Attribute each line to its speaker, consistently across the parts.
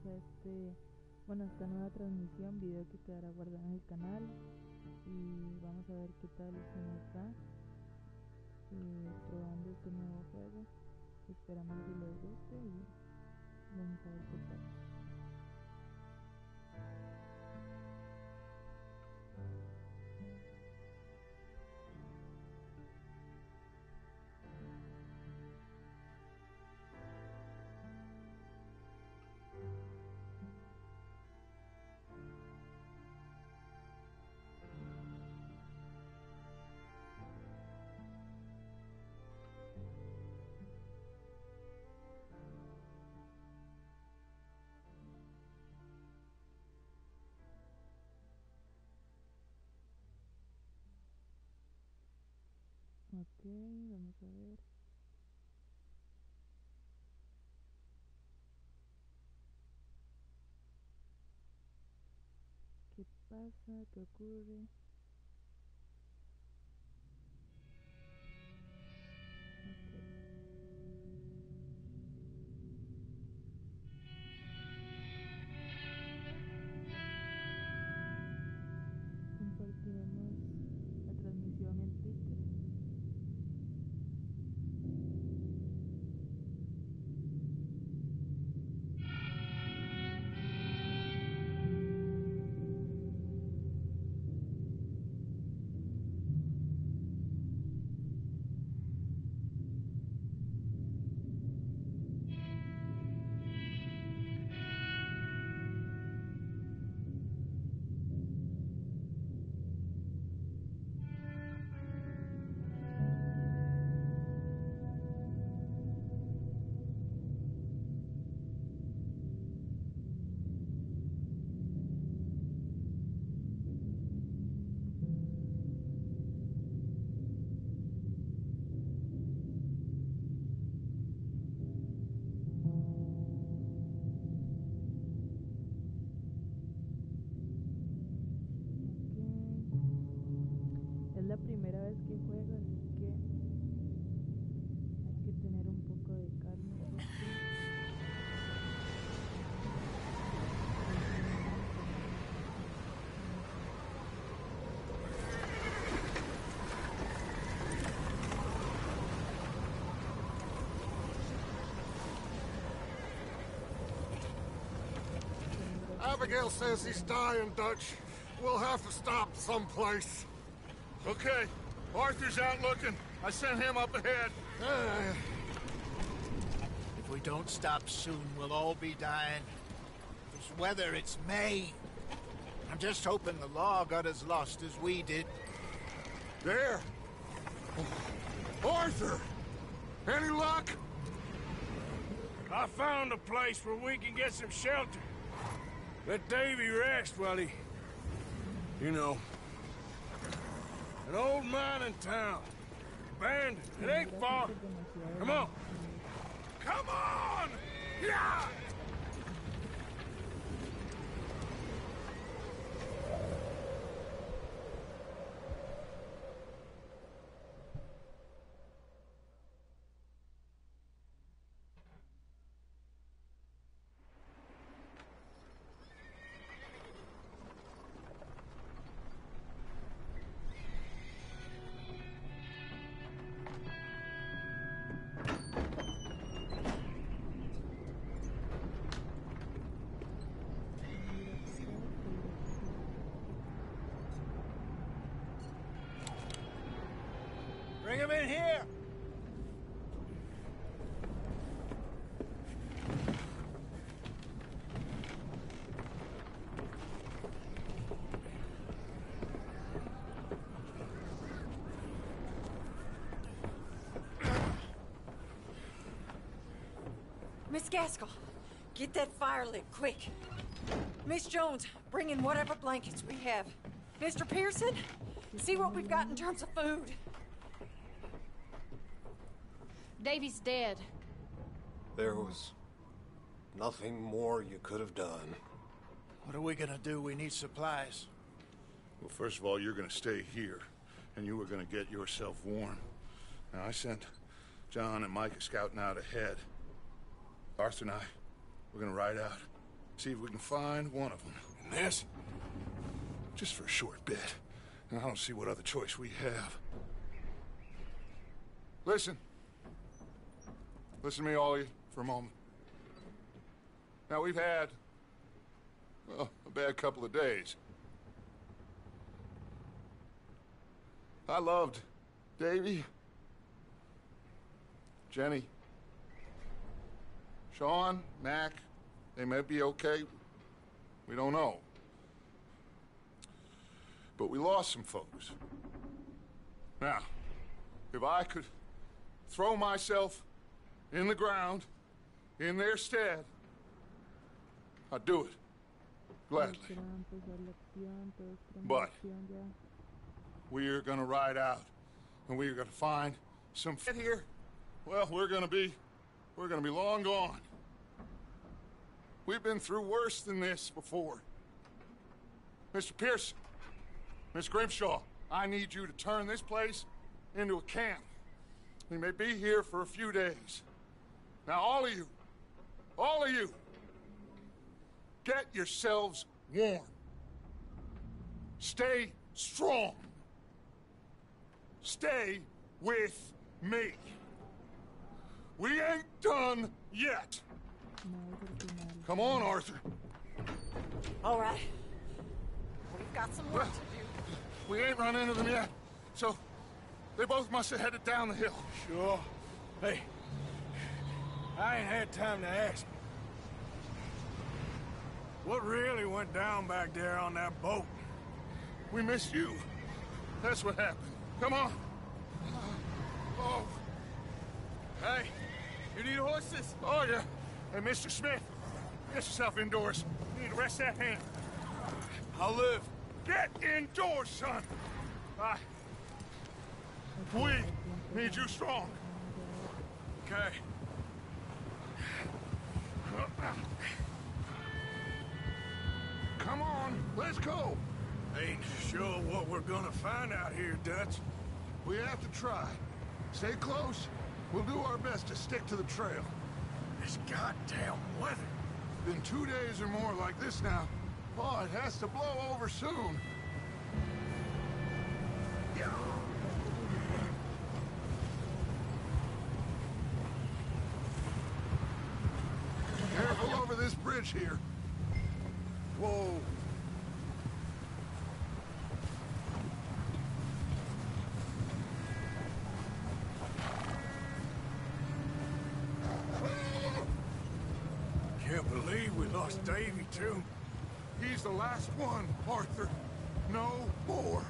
Speaker 1: a esta nueva transmisión, video que quedará guardado en el canal, y vamos a ver qué tal se nos da probando este nuevo juego. Esperamos que les guste y vamos a ver qué tal. Ok, vamos a ver. ¿Qué pasa? ¿Qué ocurre? Compartiremos la transmisión en Twitter. Es la primera vez que juego, así que hay que tener un poco de calma porque
Speaker 2: Abigail says he's dying, Dutch. We'll have to stop someplace.
Speaker 3: Okay. Arthur's out looking. I sent him up ahead.
Speaker 4: If we don't stop soon, we'll all be dying. This weather, it's May. I'm just hoping the law got as lost as we did.
Speaker 2: There. Arthur! Any luck?
Speaker 3: I found a place where we can get some shelter. Let Davy rest while he... You know. An old mining town. Abandoned. It ain't far. Come on. Come on! Yeah!
Speaker 4: Bring him in here!
Speaker 5: Miss Gaskell, get that fire lit, quick. Miss Jones, bring in whatever blankets we have. Mr. Pearson, see what we've got in terms of food.
Speaker 6: Davy's dead.
Speaker 2: There was nothing more you could have done.
Speaker 4: What are we gonna do? We need supplies.
Speaker 3: Well, first of all, you're gonna stay here, and you were gonna get yourself warm. Now, I sent John and Micah scouting out ahead. Arthur and I, we're gonna ride out.
Speaker 2: See if we can find one of them.
Speaker 3: And this?
Speaker 2: Just for a short bit. And I don't see what other choice we have. Listen. Listen to me, all of you, for a moment. Now, we've had, well, a bad couple of days. I loved Davy, Jenny, Sean, Mac. They may be okay. We don't know. But we lost some folks. Now, if I could throw myself in the ground in their stead, I'd do it. Gladly. But we're gonna ride out, and we're gonna find some here. Well, we're gonna be long gone. We've been through worse than this before. Mr. Pearson, Miss Grimshaw, I need you to turn this place into a camp. We may be here for a few days. Now, all of you, get yourselves warm. Stay strong. Stay with me. We ain't done yet. Come on, Arthur.
Speaker 5: All right. We've got some work to do.
Speaker 2: We ain't run into them yet, so they both must have headed down the hill.
Speaker 3: Sure. Hey, I ain't had time to ask. What really went down back there on that boat?
Speaker 2: We missed you. That's what happened. Come on. Oh.
Speaker 3: Hey, you need horses?
Speaker 2: Oh, yeah. Hey, Mr. Smith, get yourself indoors. You need to rest that hand.
Speaker 3: I'll live.
Speaker 2: Get indoors, son. We need you strong.
Speaker 3: Okay.
Speaker 2: Come on, let's go.
Speaker 3: Ain't sure what we're gonna find out here, Dutch.
Speaker 2: We have to try. Stay close. We'll do our best to stick to the trail.
Speaker 3: This goddamn weather.
Speaker 2: Been 2 days or more like this now. Oh, it has to blow over soon. Yeah. Careful over this bridge here. Whoa.
Speaker 3: Can't believe we lost Davy, too.
Speaker 2: He's the last one, Arthur. No more.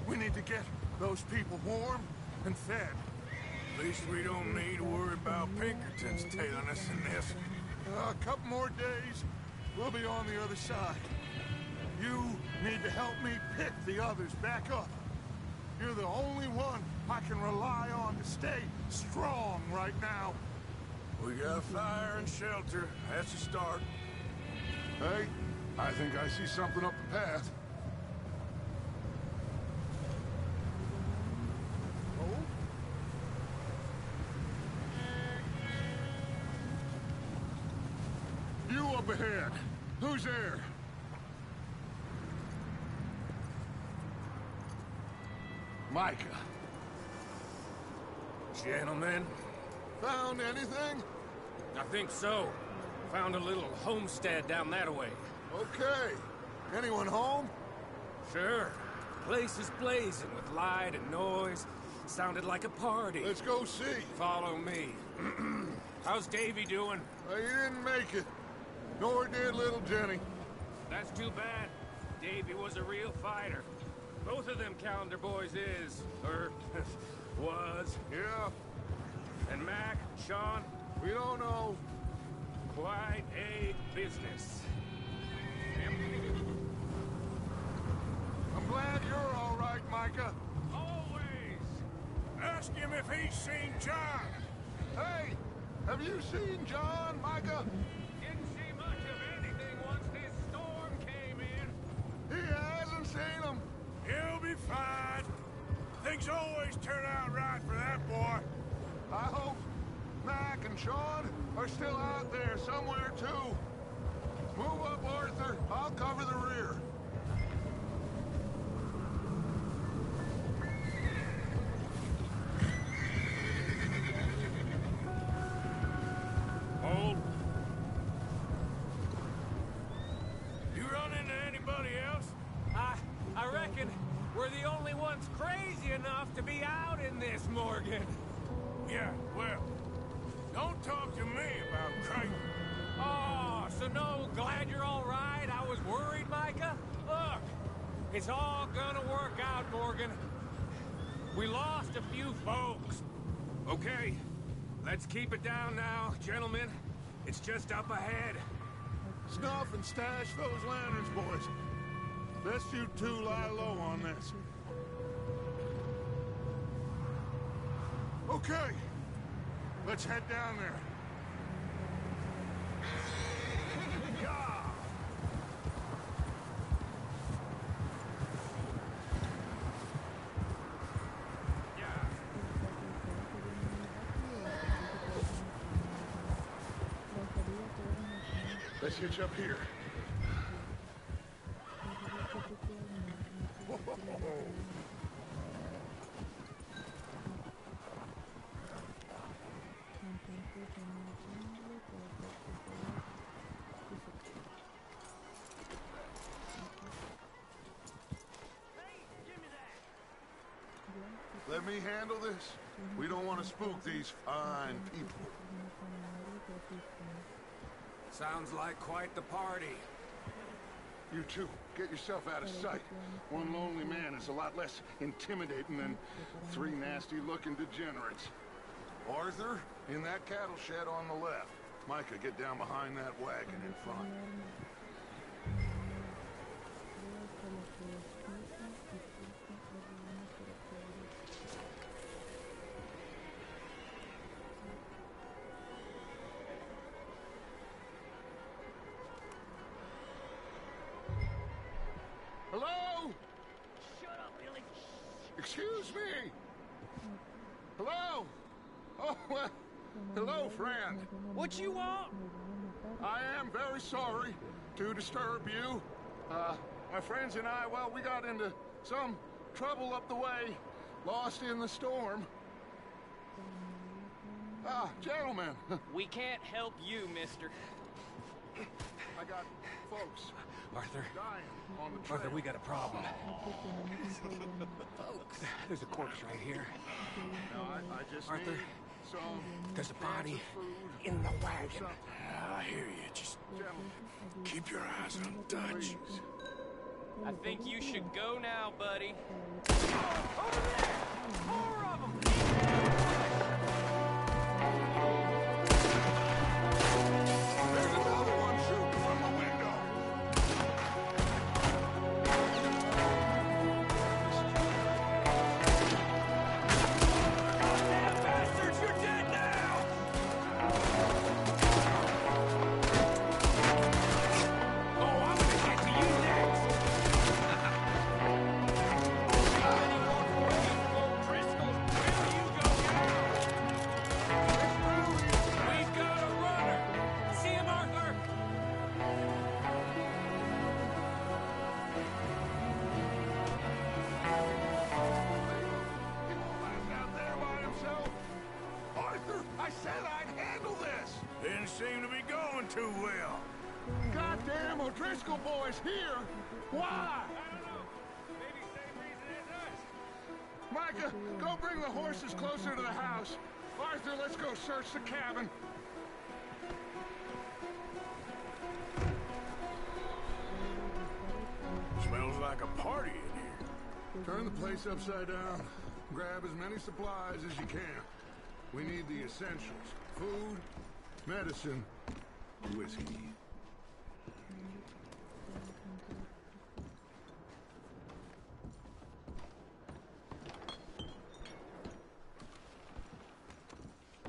Speaker 2: We need to get those people warm and fed.
Speaker 3: At least we don't need to worry about Pinkertons tailing us in this.
Speaker 2: A couple more days, we'll be on the other side. You need to help me pick the others back up. You're the only one I can rely on to stay strong right now.
Speaker 3: We got fire and shelter. That's a start.
Speaker 2: Hey, I think I see something up the path. Oh? You up ahead. Who's there? Micah.
Speaker 3: Gentlemen,
Speaker 2: Found anything?
Speaker 7: I think so. Found a little homestead down that way.
Speaker 2: Okay. Anyone home?
Speaker 7: Sure. Place is blazing with light and noise. Sounded like a party.
Speaker 2: Let's go see.
Speaker 7: Follow me. How's Davy doing?
Speaker 2: He didn't make it. Nor did little Jenny.
Speaker 7: That's too bad. Davy was a real fighter. Both of them Calendar boys is, or was.
Speaker 2: Yeah,
Speaker 7: And Mac, Sean,
Speaker 2: we don't know.
Speaker 7: quite a business.
Speaker 2: I'm glad you're all right, Micah.
Speaker 3: always ask him if he's seen John.
Speaker 2: Hey, have you seen John, Micah?
Speaker 7: Didn't see much of anything once this storm came in.
Speaker 2: He hasn't seen him.
Speaker 3: He'll be fine. Things always turn out right for that boy.
Speaker 2: I hope Mac and Sean are still out there somewhere, too. Move
Speaker 7: So no, glad you're all right. I was worried, Micah. Look, it's all gonna work out, Morgan. We lost a few folks. Okay, let's keep it down now, gentlemen. It's just up ahead.
Speaker 2: Snuff and stash those lanterns, boys. Best you two lie low on this. Okay, let's head down there. Let's hitch up here. Let me handle this. We don't want to spook these fine people.
Speaker 7: Sounds like quite the party.
Speaker 2: You two, get yourself out of sight. One lonely man is a lot less intimidating than three nasty-looking degenerates. Arthur, in that cattle shed on the left. Micah, get down behind that wagon in front. Hello?
Speaker 7: Shut up, Billy.
Speaker 2: Excuse me? Hello? Oh, well, hello, friend.
Speaker 7: What you want?
Speaker 2: I am very sorry to disturb you. My friends and I, well, we got into some trouble up the way, lost in the storm. Gentlemen.
Speaker 8: We can't help you, mister.
Speaker 2: I got folks
Speaker 7: Arthur.
Speaker 2: dying on the trail.
Speaker 7: Arthur, we got a problem. Folks. There's a corpse right here.
Speaker 2: No, I just
Speaker 7: Arthur,
Speaker 2: need some
Speaker 7: there's a body
Speaker 2: food
Speaker 7: in the wagon.
Speaker 2: something.
Speaker 3: I hear you. Just
Speaker 2: Gentlemen,
Speaker 3: keep your eyes on Dutch.
Speaker 8: I think you should go now, buddy.
Speaker 7: Over there! More of them!
Speaker 2: there's another one shooting from the window.
Speaker 7: Damn bastards, you're dead now! Oh, I'm gonna get to you next! Driscoll, where you go now? We've got a runner! See him, Arthur?
Speaker 2: He won't last out there by himself. Arthur, I said I'd handle this.
Speaker 3: Didn't seem to be going too well.
Speaker 2: Goddamn O'Driscoll boys here. Why?
Speaker 7: I don't know. Maybe same reason as us.
Speaker 2: Micah, go bring the horses closer to the house. Arthur, let's go search the cabin.
Speaker 3: Smells like a party in here.
Speaker 2: Turn the place upside down. Grab as many supplies as you can. We need the essentials. Food, medicine, whiskey.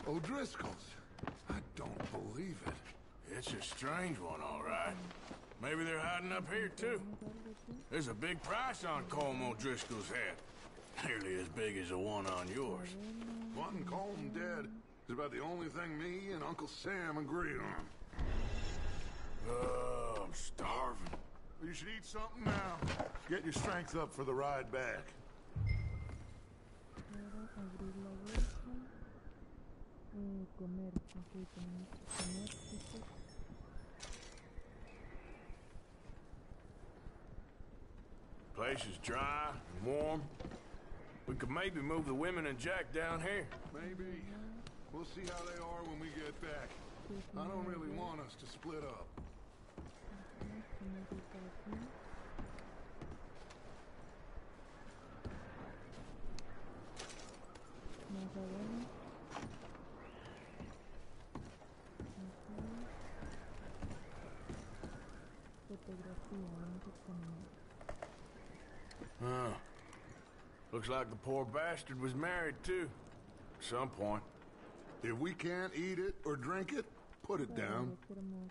Speaker 2: O'Driscoll's. I don't believe it.
Speaker 3: It's a strange one, all right. Maybe they're hiding up here, too. There's a big price on Colm O'Driscoll's head. Nearly as big as the one on yours.
Speaker 2: One Colm dead is about the only thing me and Uncle Sam agree on.
Speaker 3: Oh, I'm starving.
Speaker 2: You should eat something now. Get your strength up for the ride back.
Speaker 1: Abrir la bolsa. Comer. Ok, tenemos que comer, chicos.
Speaker 3: Place is dry and warm. We could maybe move the women and Jack down here.
Speaker 2: Maybe. We'll see how they are when we get back. I don't really want us to split up.
Speaker 1: vamos a ir por aquí. Más adentro. Fotografía, vamos a examinar.
Speaker 3: Huh. Looks like the poor bastard was married, too. At some point.
Speaker 2: If we can't eat it or drink it, put it down.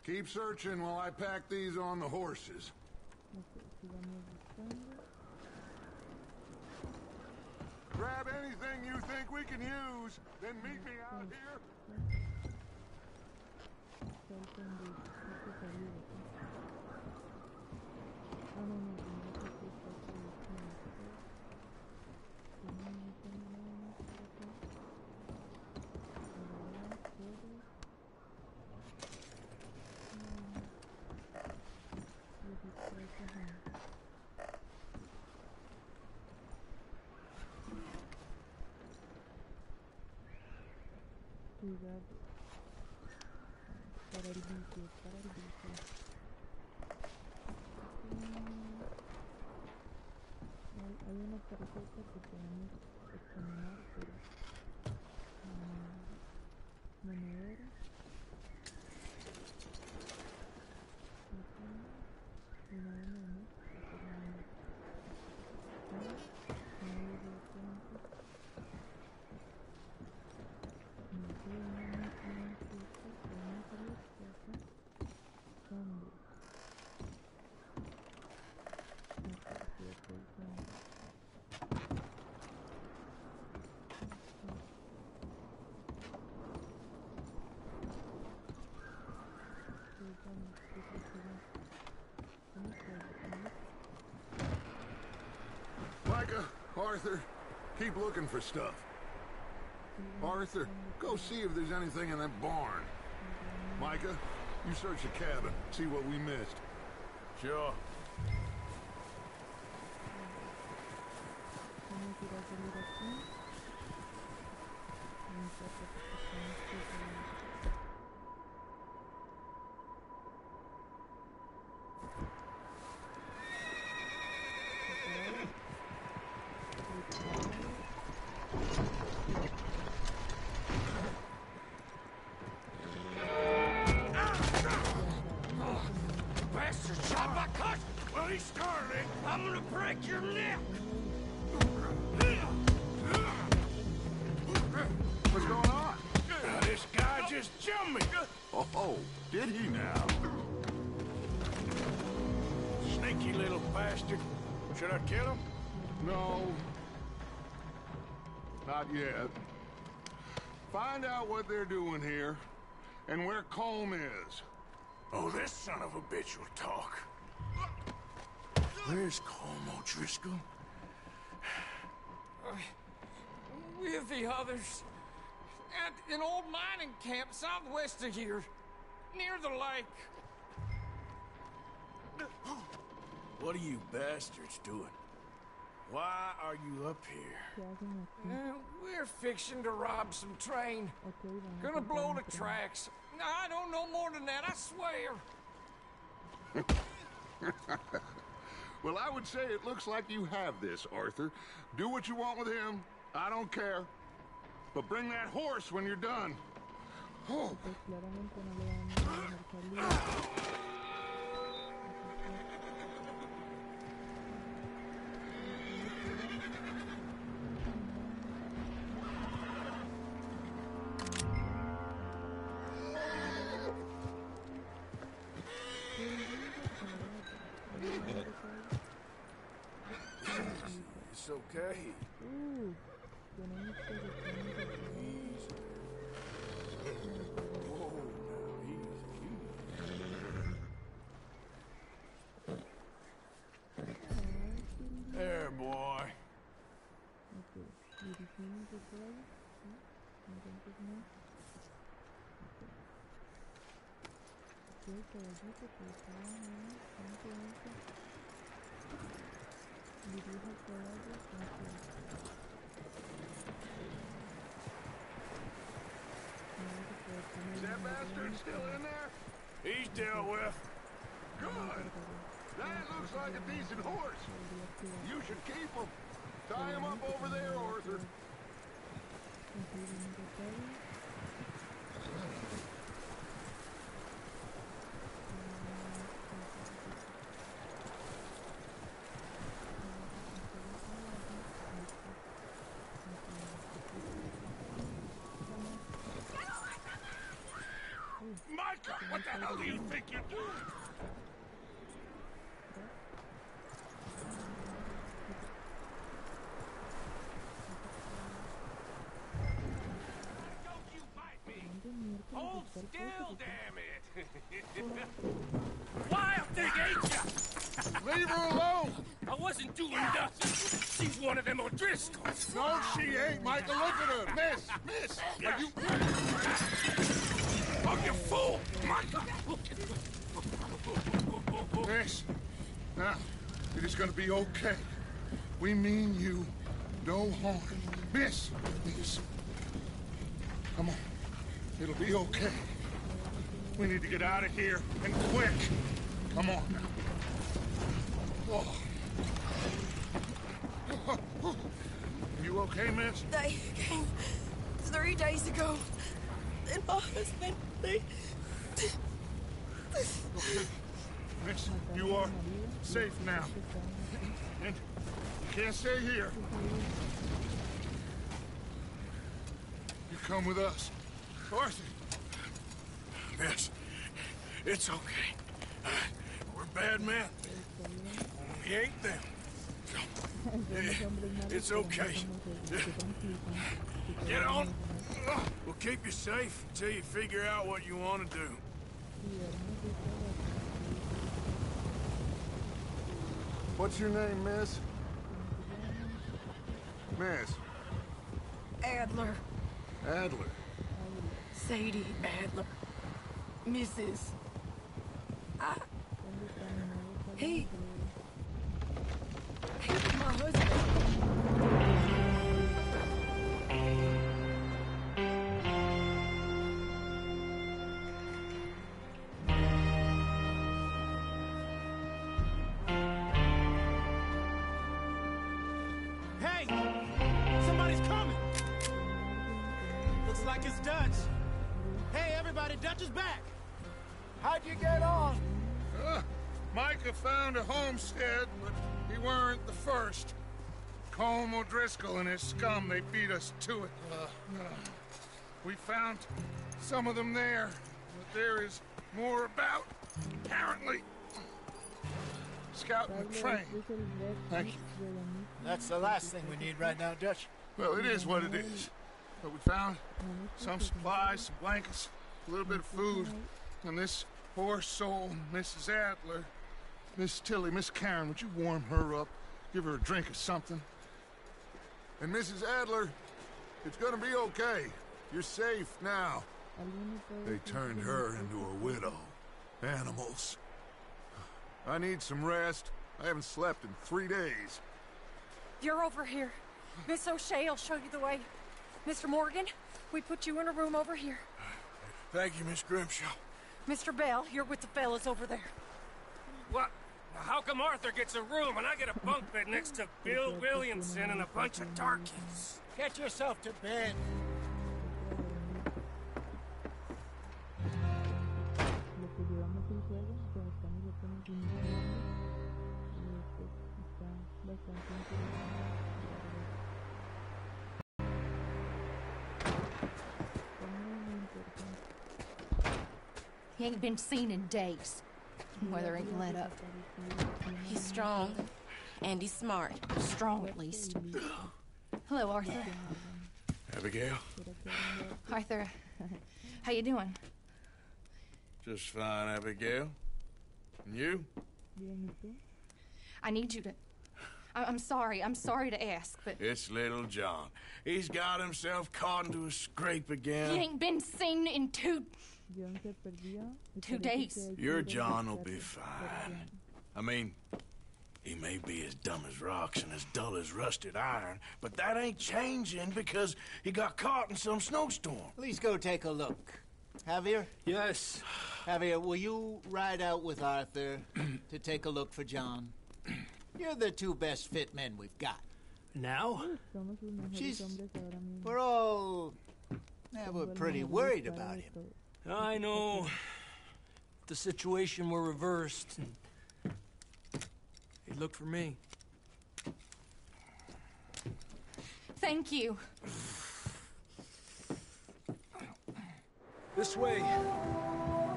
Speaker 2: Keep searching while I pack these on the horses.
Speaker 1: Ok, sigamos buscando.
Speaker 2: Grab anything you think we can use, then meet me out here.
Speaker 1: Salten de este salido. Ah, no, no, tengo que estar por aquí. No tengo nada más por acá. Ahora, todo. Cuidado. Para el vicio, para el vicio. Hay una tarjeta que podemos examinar, pero monedero. Y nada menos.
Speaker 2: Micah, Arthur, keep looking for stuff. Arthur, go see if there's anything in that barn. Micah, you search the cabin, see what we missed.
Speaker 3: Sure.
Speaker 7: I'm gonna break your neck!
Speaker 2: What's going on?
Speaker 3: This guy just jumped me!
Speaker 2: Oh, did he now?
Speaker 3: Sneaky little bastard. Should I kill him?
Speaker 2: No. Not yet. Find out what they're doing here, and where Colm is.
Speaker 3: Oh, this son of a bitch will talk. Where's Colm O'Driscoll?
Speaker 7: With the others. At an old mining camp southwest of here. Near the lake.
Speaker 3: What are you bastards doing? Why are you up here?
Speaker 7: We're fixing to rob some train. Gonna blow the tracks. I don't know more than that, I swear.
Speaker 2: Well, I would say it looks like you have this, Arthur. Do what you want with him. I don't care. But bring that horse when you're done. Oh.
Speaker 3: It's okay. There, boy.
Speaker 2: Is that bastard still in there?
Speaker 3: He's dealt with.
Speaker 2: Good. That looks like a decent horse. You should keep him. Tie him up over there, Arthur. Micah, what the hell do you think you're doing?
Speaker 7: Don't you bite me! Hold still, damn it! Wild thing, ain't ya?
Speaker 2: Leave her alone!
Speaker 7: I wasn't doing nothing. She's one of them O'Driscolls.
Speaker 2: No, she ain't, Micah. Look at her. Miss, are you...
Speaker 7: Oh, you fool! Micah!
Speaker 2: Miss, now, it is gonna be okay. We mean you no harm. Miss, come on. It'll be okay. We need to get out of here, and quick. Come on now. Oh. You okay, miss?
Speaker 9: They came 3 days ago. And my husband, they...
Speaker 2: Miss, you are safe now. And you can't stay here. You come with us. Arthur.
Speaker 3: Miss, it's okay. We're bad men. We ain't them. It's okay. Get on. We'll keep you safe until you figure out what you want to do.
Speaker 2: What's your name, miss? Miss.
Speaker 9: Adler.
Speaker 2: Adler.
Speaker 9: Sadie Adler. Mrs. He was my husband.
Speaker 10: Hey! Somebody's coming! Looks like it's Dutch. Hey, everybody, Dutch is back!
Speaker 4: How'd you get on?
Speaker 2: Micah found a homestead, but he weren't the first. Colm O'Driscoll and his scum, they beat us to it. We found some of them there, but there is more about, apparently. Scouting the train. Thank you.
Speaker 4: That's the last thing we need right now, Dutch.
Speaker 2: Well, it is what it is. But we found some supplies, some blankets, a little bit of food, and this poor soul, Mrs. Adler, Miss Tilly, Miss Karen, would you warm her up? Give her a drink or something? And Mrs. Adler, it's gonna be okay. You're safe now. They turned her into a widow. Animals. I need some rest. I haven't slept in 3 days.
Speaker 5: You're over here. Miss O'Shea will show you the way. Mr. Morgan, we put you in a room over here.
Speaker 3: Thank you, Miss Grimshaw.
Speaker 5: Mr. Bell, you're with the fellas over there.
Speaker 7: What? How come Arthur gets a room and I get a bunk bed next to Bill Williamson and a bunch of darkies?
Speaker 4: Get yourself to bed.
Speaker 6: He ain't been seen in days. Weather ain't let up.
Speaker 9: He's strong. And he's smart.
Speaker 6: Strong, at least. Hello, Arthur.
Speaker 3: Abigail?
Speaker 6: Arthur, how you doing?
Speaker 3: Just fine, Abigail. And you?
Speaker 6: I need you to... I'm sorry to ask, but...
Speaker 3: It's little John. He's got himself caught into a scrape again.
Speaker 6: He ain't been seen in 2 days.
Speaker 3: Your John will be fine. I mean, he may be as dumb as rocks and as dull as rusted iron, but that ain't changing because he got caught in some snowstorm.
Speaker 4: Please go take a look. Javier?
Speaker 3: Yes.
Speaker 4: Javier, will you ride out with Arthur to take a look for John? You're the two best fit men we've got.
Speaker 3: Now?
Speaker 1: Somos los mejores hombres ahora mismo.
Speaker 4: We're all... Yeah, we're pretty worried about him.
Speaker 3: I know. If the situation were reversed, he'd look for me.
Speaker 6: Thank you.
Speaker 3: This way.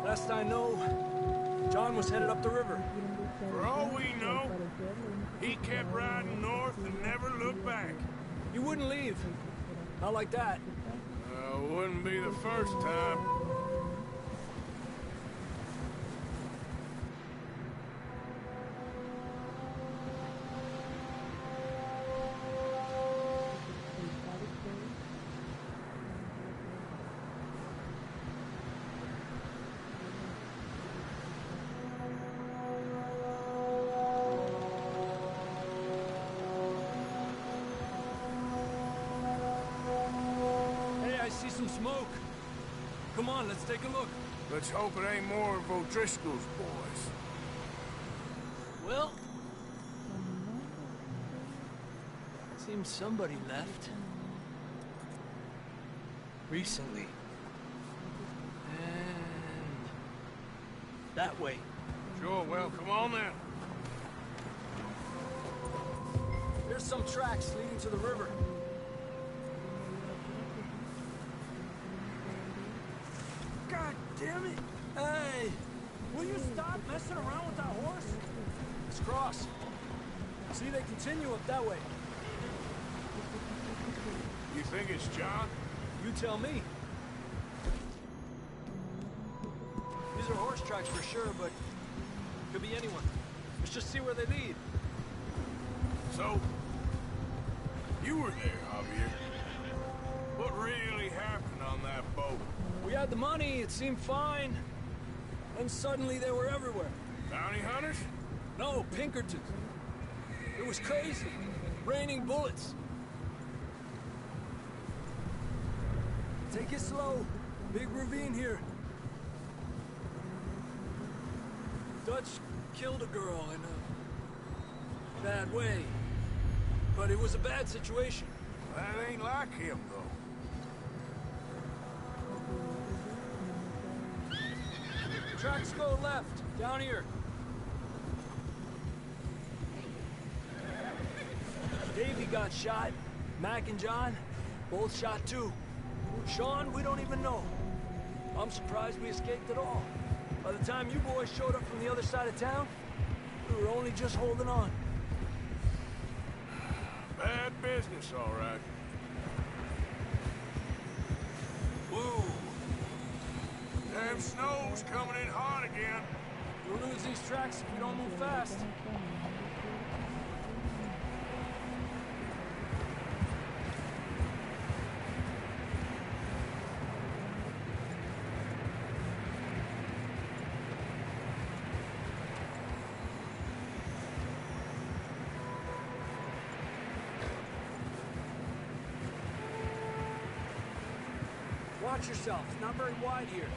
Speaker 3: Last I know, John was headed up the river.
Speaker 7: For all we know, he kept riding north and never looked back.
Speaker 3: He wouldn't leave. Not like that.
Speaker 7: Wouldn't be the first time.
Speaker 3: I see some smoke. Come on, let's take a look.
Speaker 7: Let's hope it ain't more of O'Driscoll's boys.
Speaker 3: Well, seems somebody left. Recently. And that way.
Speaker 7: Sure, well, come on then.
Speaker 3: There's some tracks leading to the river. God damn it! Hey! Will you stop messing around with that horse? Let's cross. See, they continue up that way.
Speaker 7: You think it's John?
Speaker 3: You tell me. These are horse tracks for sure, but could be anyone. Let's just see where they lead.
Speaker 7: So, you were there, Javier. What really happened on that boat?
Speaker 3: We had the money, it seemed fine. Then suddenly they were everywhere.
Speaker 7: Bounty hunters?
Speaker 3: No, Pinkertons. It was crazy. Raining bullets. Take it slow. Big ravine here. Dutch killed a girl in a bad way. But it was a bad situation.
Speaker 7: That ain't like him, though.
Speaker 3: Tracks go left, down here. Davey got shot. Mac and John, both shot too. Sean, we don't even know. I'm surprised we escaped at all. By the time you boys showed up from the other side of town, we were only just holding on.
Speaker 7: Bad business, all right.
Speaker 3: Whoa.
Speaker 7: Damn snow's coming in hot again.
Speaker 3: We'll lose these tracks if we don't move fast. Watch yourself. It's not very wide here.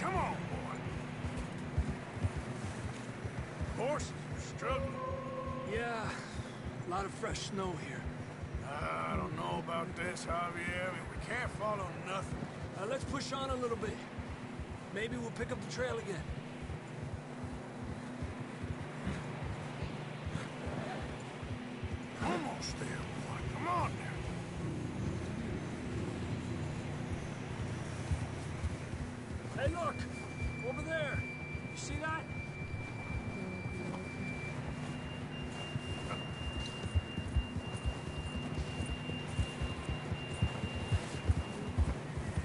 Speaker 7: Come on, boy. Horses are struggling.
Speaker 3: Yeah, a lot of fresh snow here.
Speaker 7: I don't know about this, Javier. I mean, we can't follow nothing.
Speaker 3: Let's push on a little bit. Maybe we'll pick up the trail again.
Speaker 7: Almost there, boy. Come on now.
Speaker 3: Hey, look! Over there! You see that?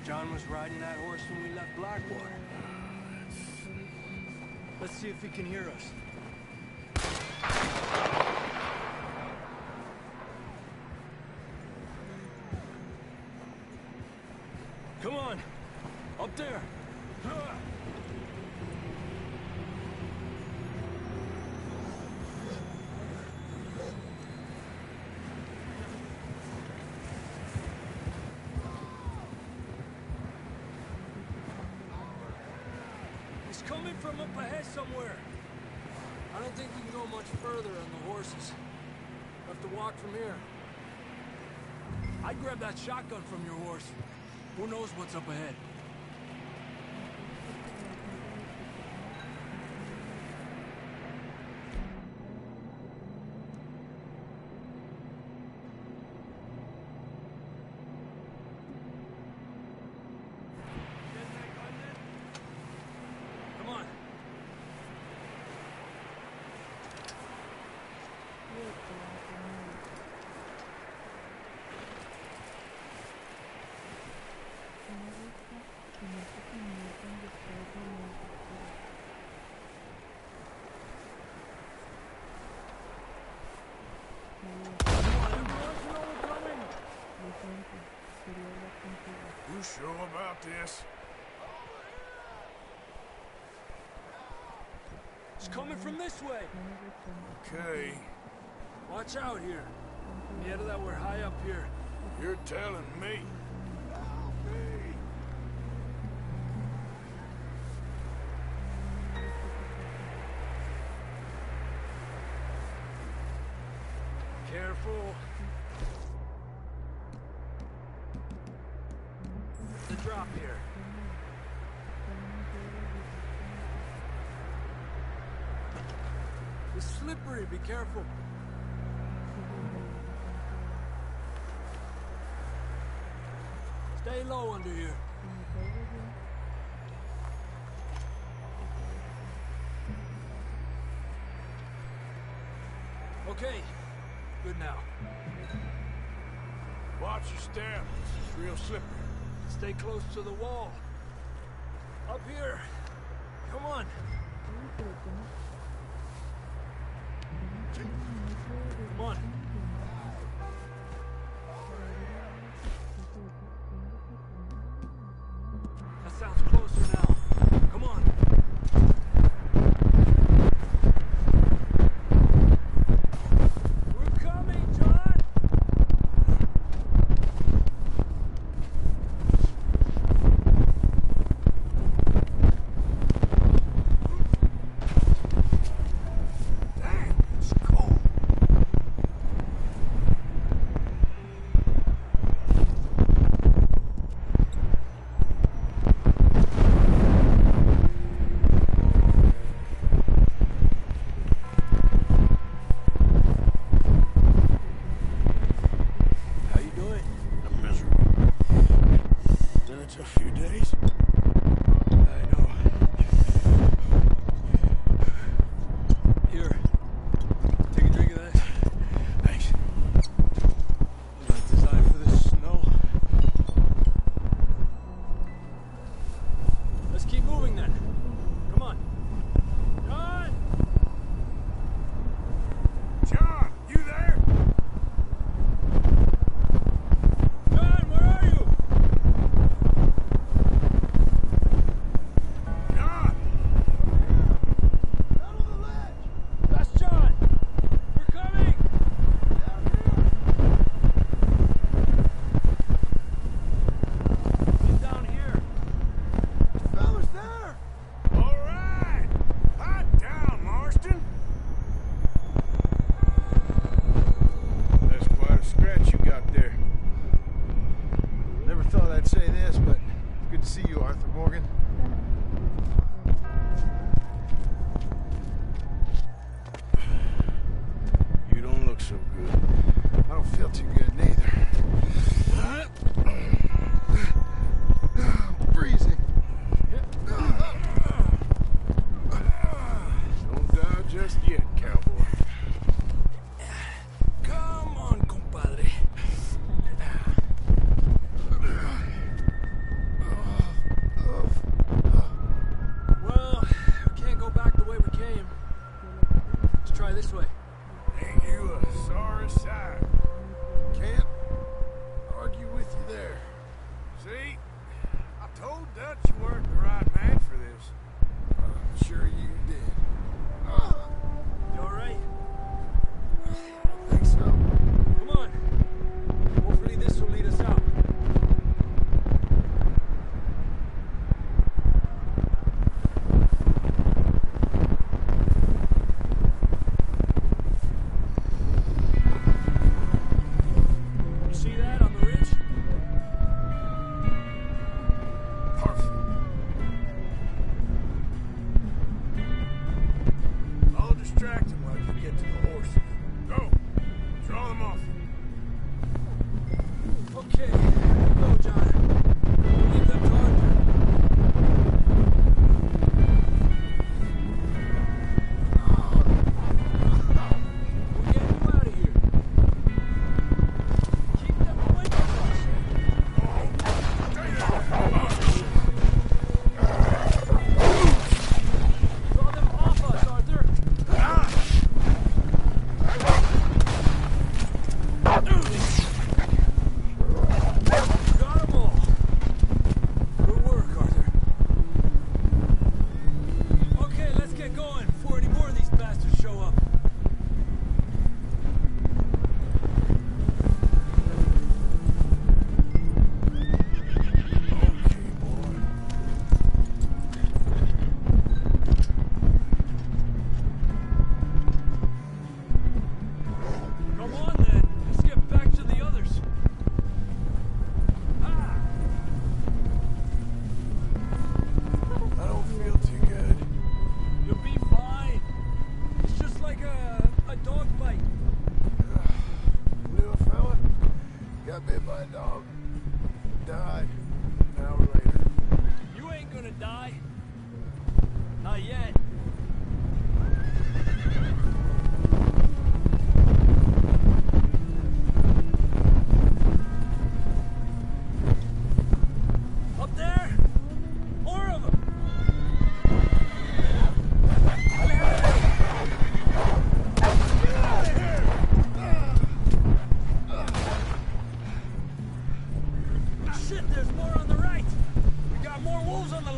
Speaker 3: John was riding that horse when we left Blackwater. Let's see if he can hear us. Come on! Up there! It's coming from up ahead somewhere. I don't think we can go much further on the horses. We'll have to walk from here. I'd grab that shotgun from your horse. Who knows what's up ahead? Come on.
Speaker 2: You sure about this?
Speaker 3: It's coming from this way.
Speaker 2: Okay.
Speaker 3: Watch out here. Yeah, that we're high up here.
Speaker 2: You're telling me.
Speaker 3: Careful. The drop here. It's slippery, be careful. Stay low under here. Okay, good now.
Speaker 2: Watch your step. It's real slippery.
Speaker 3: Stay close to the wall. Up here. Come on. Come on. That sounds closer now. Come on. We're coming, John!
Speaker 2: Dang, it's cold.
Speaker 3: How you doing?
Speaker 2: I'm miserable. Been a tough few days.
Speaker 3: I know. Here. Take a drink of that.
Speaker 2: Thanks.
Speaker 3: Not designed for this snow. Let's keep moving then. Come on. John!
Speaker 2: John, you there?
Speaker 3: John, where are you?
Speaker 2: John!
Speaker 3: That's John! We're coming! Get down here.
Speaker 2: Fellas there! All right! Hot down, Marston! That's quite a scratch you got there.
Speaker 11: Never thought I'd say this, but good to see you, Arthur Morgan.
Speaker 2: You don't look so good.
Speaker 11: I don't feel too good neither. Freezing.
Speaker 2: Don't die just yet, cowboy.
Speaker 3: Come on, compadre. Well, we can't go back the way we came. Let's try this way.
Speaker 2: Ain't you a sorry sight?
Speaker 11: Can't argue with you there.
Speaker 2: See? I told Dutch you weren't the right man for this.
Speaker 11: I'm sure you did.
Speaker 3: You alright?
Speaker 11: I think so.
Speaker 3: Come on. Hopefully this will lead us out.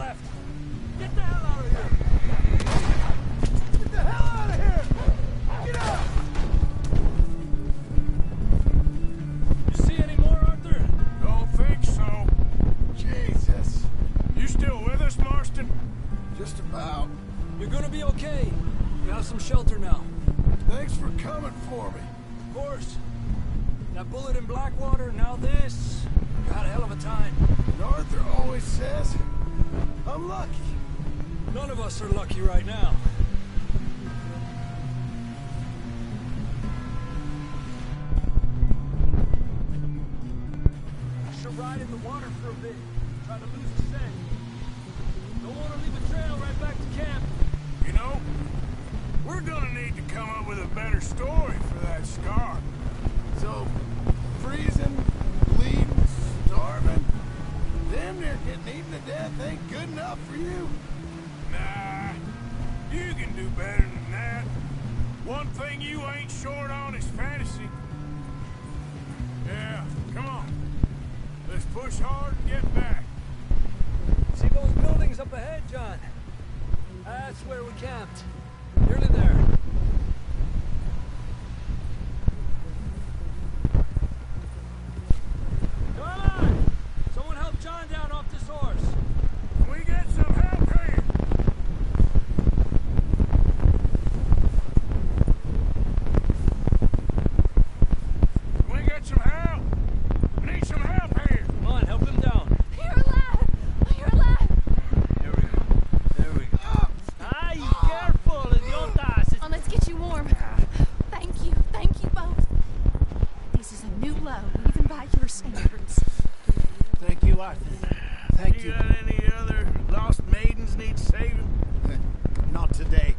Speaker 3: left. Get the hell out of here! Get the hell out of here! Get out! You see any more, Arthur?
Speaker 12: Don't think so.
Speaker 11: Jesus.
Speaker 12: You still with us, Marston?
Speaker 11: Just about.
Speaker 3: You're gonna be okay. We have some shelter now.
Speaker 11: Thanks for coming for me.
Speaker 3: Of course. That bullet in Blackwater, now this. You had a hell of a time.
Speaker 11: And Arthur always says, I'm lucky.
Speaker 3: None of us are lucky right now. I should ride in the water for a bit. Try to lose the scent. Don't want to leave a trail right back to camp.
Speaker 12: You know, we're gonna need to come up with a better story for that scar.
Speaker 11: So, freezing, bleeding, starving, damn near getting eaten to death ain't good enough for you.
Speaker 12: Nah, you can do better than that. One thing you ain't short on is fantasy. Yeah, come on. Let's push hard and get back.
Speaker 3: See those buildings up ahead, John? That's where we camped. Nearly there. Come on! Someone help John down off this horse.
Speaker 12: Can we get some help here? Can we get some help? We need some help here.
Speaker 3: Come on, help him down.
Speaker 9: You're alive! You're alive!
Speaker 3: There we go. There we go. Ay, careful, idiotas!
Speaker 6: Oh, let's get you warm. Thank you both. This is a new low, even by your standards.
Speaker 4: Thank you, Arthur. Thank you.
Speaker 12: You got any other lost maidens need saving?
Speaker 4: Not today.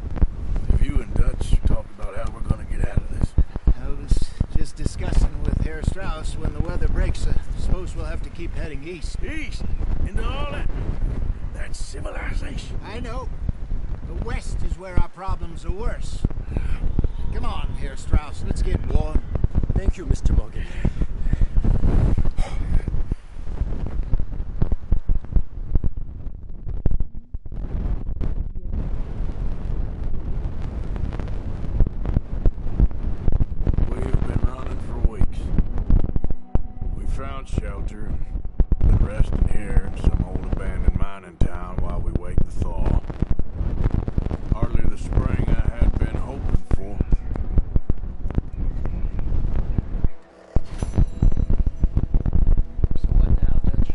Speaker 11: If you and Dutch talk about how we're gonna get out of this.
Speaker 4: I was just discussing with Herr Strauss when the weather breaks. I suppose we'll have to keep heading east.
Speaker 12: East? Into all that civilization.
Speaker 4: I know. The west is where our problems are worse. Come on, Herr Strauss. Let's get warm.
Speaker 3: Thank you, Mr. Morgan.
Speaker 12: We've been running for weeks. We found shelter and been resting here in some old abandoned mining town while we wait the thaw. Hardly the spring I had been hoping for.
Speaker 3: So what now, Dutch?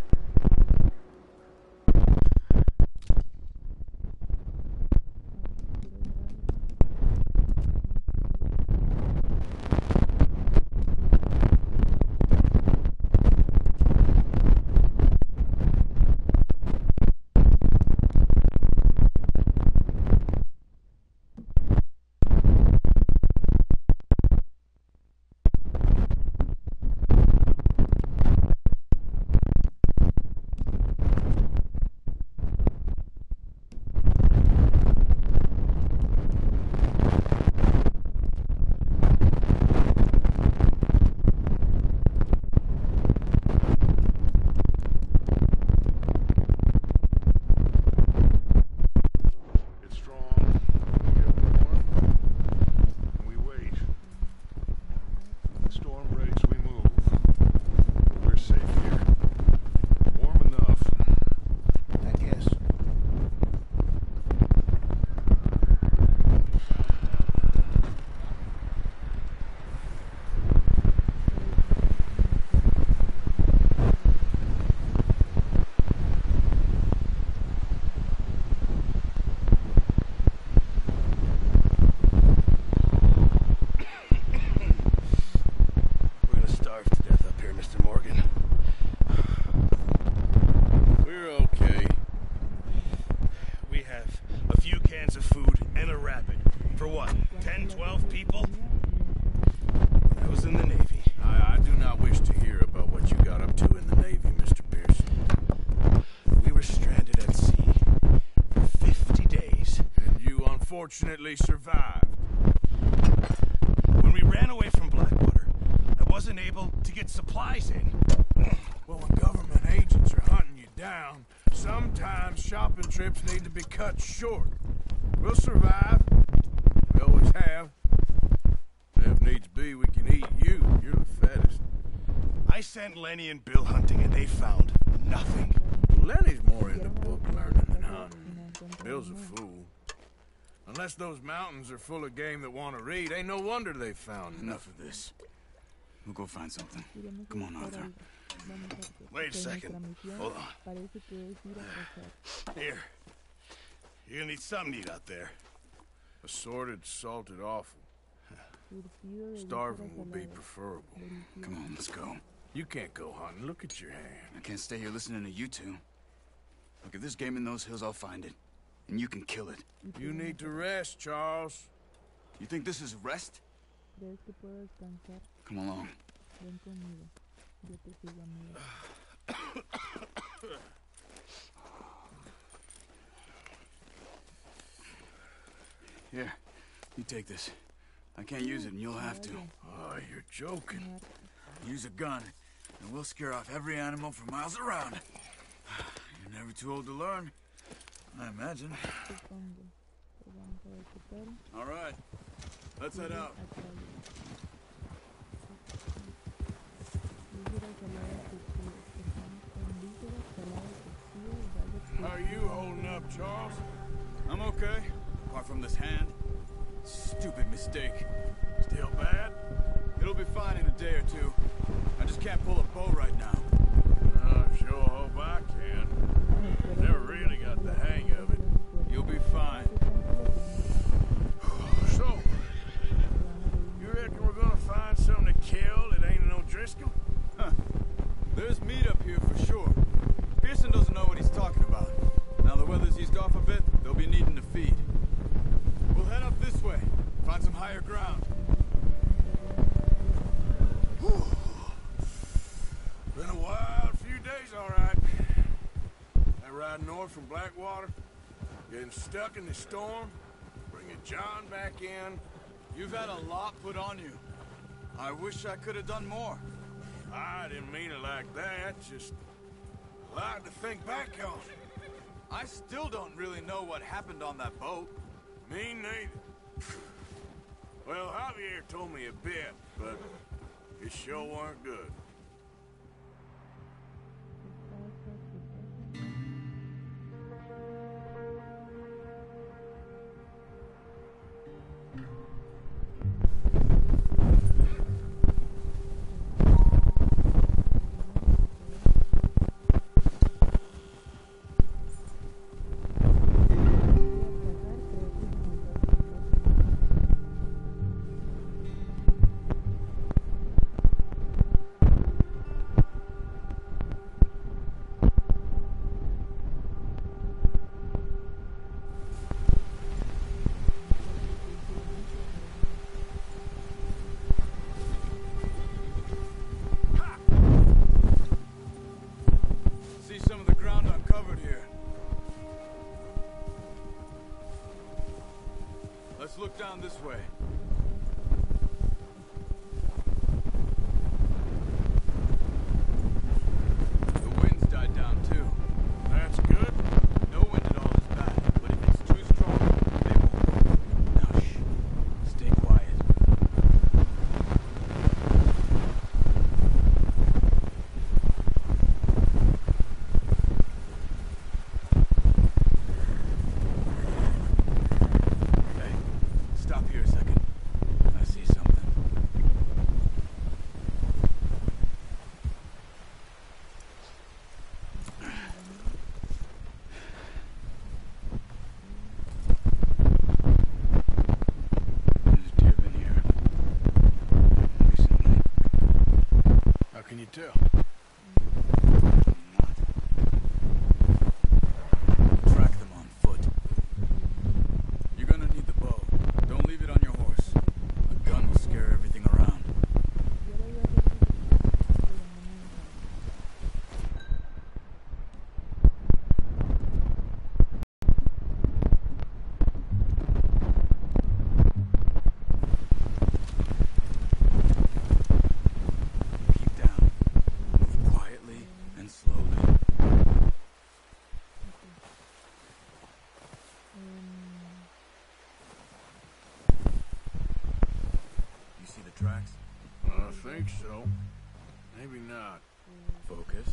Speaker 2: It's strong. We get warm. And we wait. When the storm breaks, we move. We're safe here. Warm enough.
Speaker 4: I guess.
Speaker 3: We're gonna starve to death up here, Mr. Morgan.
Speaker 12: We're okay. We have a few cans of food and a rapid. For what, 10, 12 people? I was in the Navy. I do not wish to hear about what you got up to in the Navy, Mr. Pearson. We were stranded at sea for 50 days. And you unfortunately survived. When we ran away from Blackwater, I wasn't able to get supplies in. Well, when government agents are hunting you down,
Speaker 3: Sometimes shopping trips need to be cut short. We'll survive. We always have. If needs be, we can eat you. You're the fattest.
Speaker 12: I sent Lenny and Bill hunting and they found nothing.
Speaker 3: Lenny's more into book learning than hunting. Bill's a fool. Unless those mountains are full of game that want to read, ain't no wonder they found
Speaker 13: Enough of this. We'll go find something. Come on, Arthur.
Speaker 12: Wait a second. Hold on. Here. You're gonna need something to eat out there.
Speaker 3: Assorted, salted offal. Starving will be preferable.
Speaker 13: Come on, let's go.
Speaker 3: You can't go hunting. Look at your hand.
Speaker 13: I can't stay here listening to you two. Look, if there's game in those hills, I'll find it. And you can kill it.
Speaker 3: You need to rest, Charles.
Speaker 13: You think this is rest? Come along. Here, you take this. I can't use it, and you'll have to.
Speaker 3: Oh, you're joking.
Speaker 13: Use a gun, and we'll scare off every animal for miles around. You're never too old to learn, I imagine. All right, let's head out.
Speaker 3: How are you holding up, Charles?
Speaker 13: I'm okay, apart from this hand. Stupid mistake.
Speaker 3: Still bad?
Speaker 13: It'll be fine in a day or two. I just can't pull a bow right now.
Speaker 3: I sure hope I can. Never really got the hang of it.
Speaker 13: You'll be fine.
Speaker 3: So, you reckon we're gonna find something to kill that ain't an O'Driscoll?
Speaker 13: Huh. There's meat up here for sure. Pearson doesn't know what he's talking about. Now the weather's eased off a bit, they'll be needing to feed. We'll head up this way. Find some higher ground.
Speaker 3: Whew. Been a wild few days, all right. That ride north from Blackwater, getting stuck in the storm, bringing John back in.
Speaker 13: You've had a lot put on you. I wish I could have done more.
Speaker 3: I didn't mean it like that, just a lot to think back on.
Speaker 13: I still don't really know what happened on that boat.
Speaker 3: Me neither. Well, Javier told me a bit, but it sure weren't good.
Speaker 13: Look down this way. The wind's died down too.
Speaker 3: That's good.
Speaker 13: No wind at all is bad, but if it's too strong, they won't. Now shh. Stay quiet. Stop here a second. tracks?
Speaker 11: I think so. Maybe not.
Speaker 13: Focus.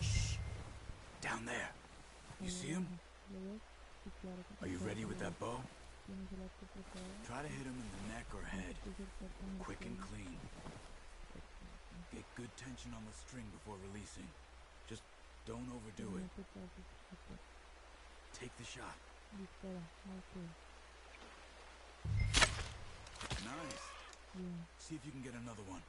Speaker 13: Shh. Down there. You see him? Are you ready with that bow? Try to hit him in the neck or head. Quick and clean. Get good tension on the string before releasing. Just don't overdo it. Take the shot. Nice. See if you can get another one.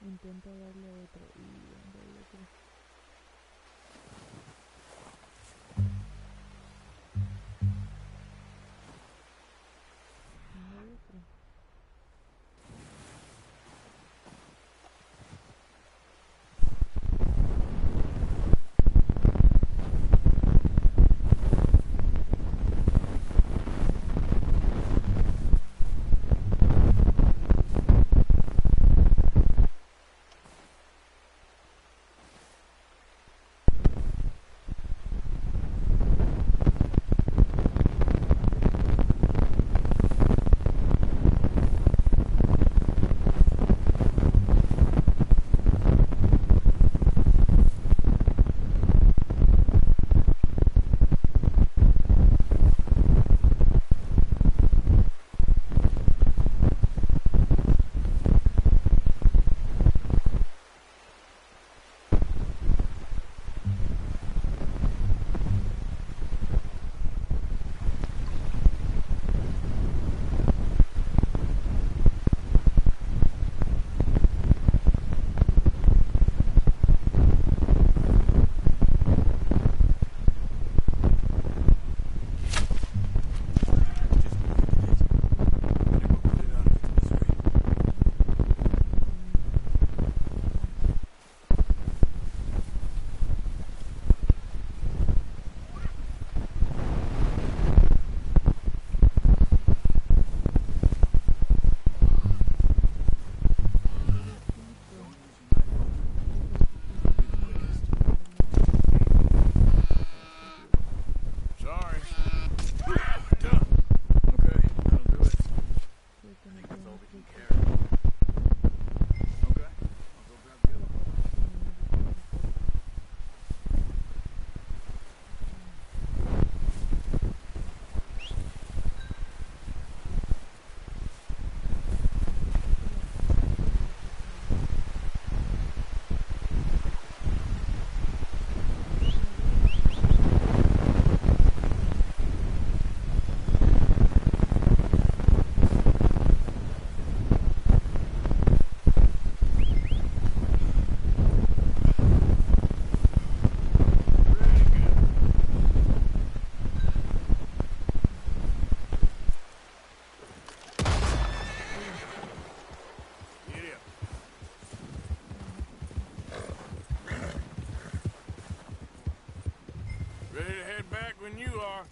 Speaker 3: are.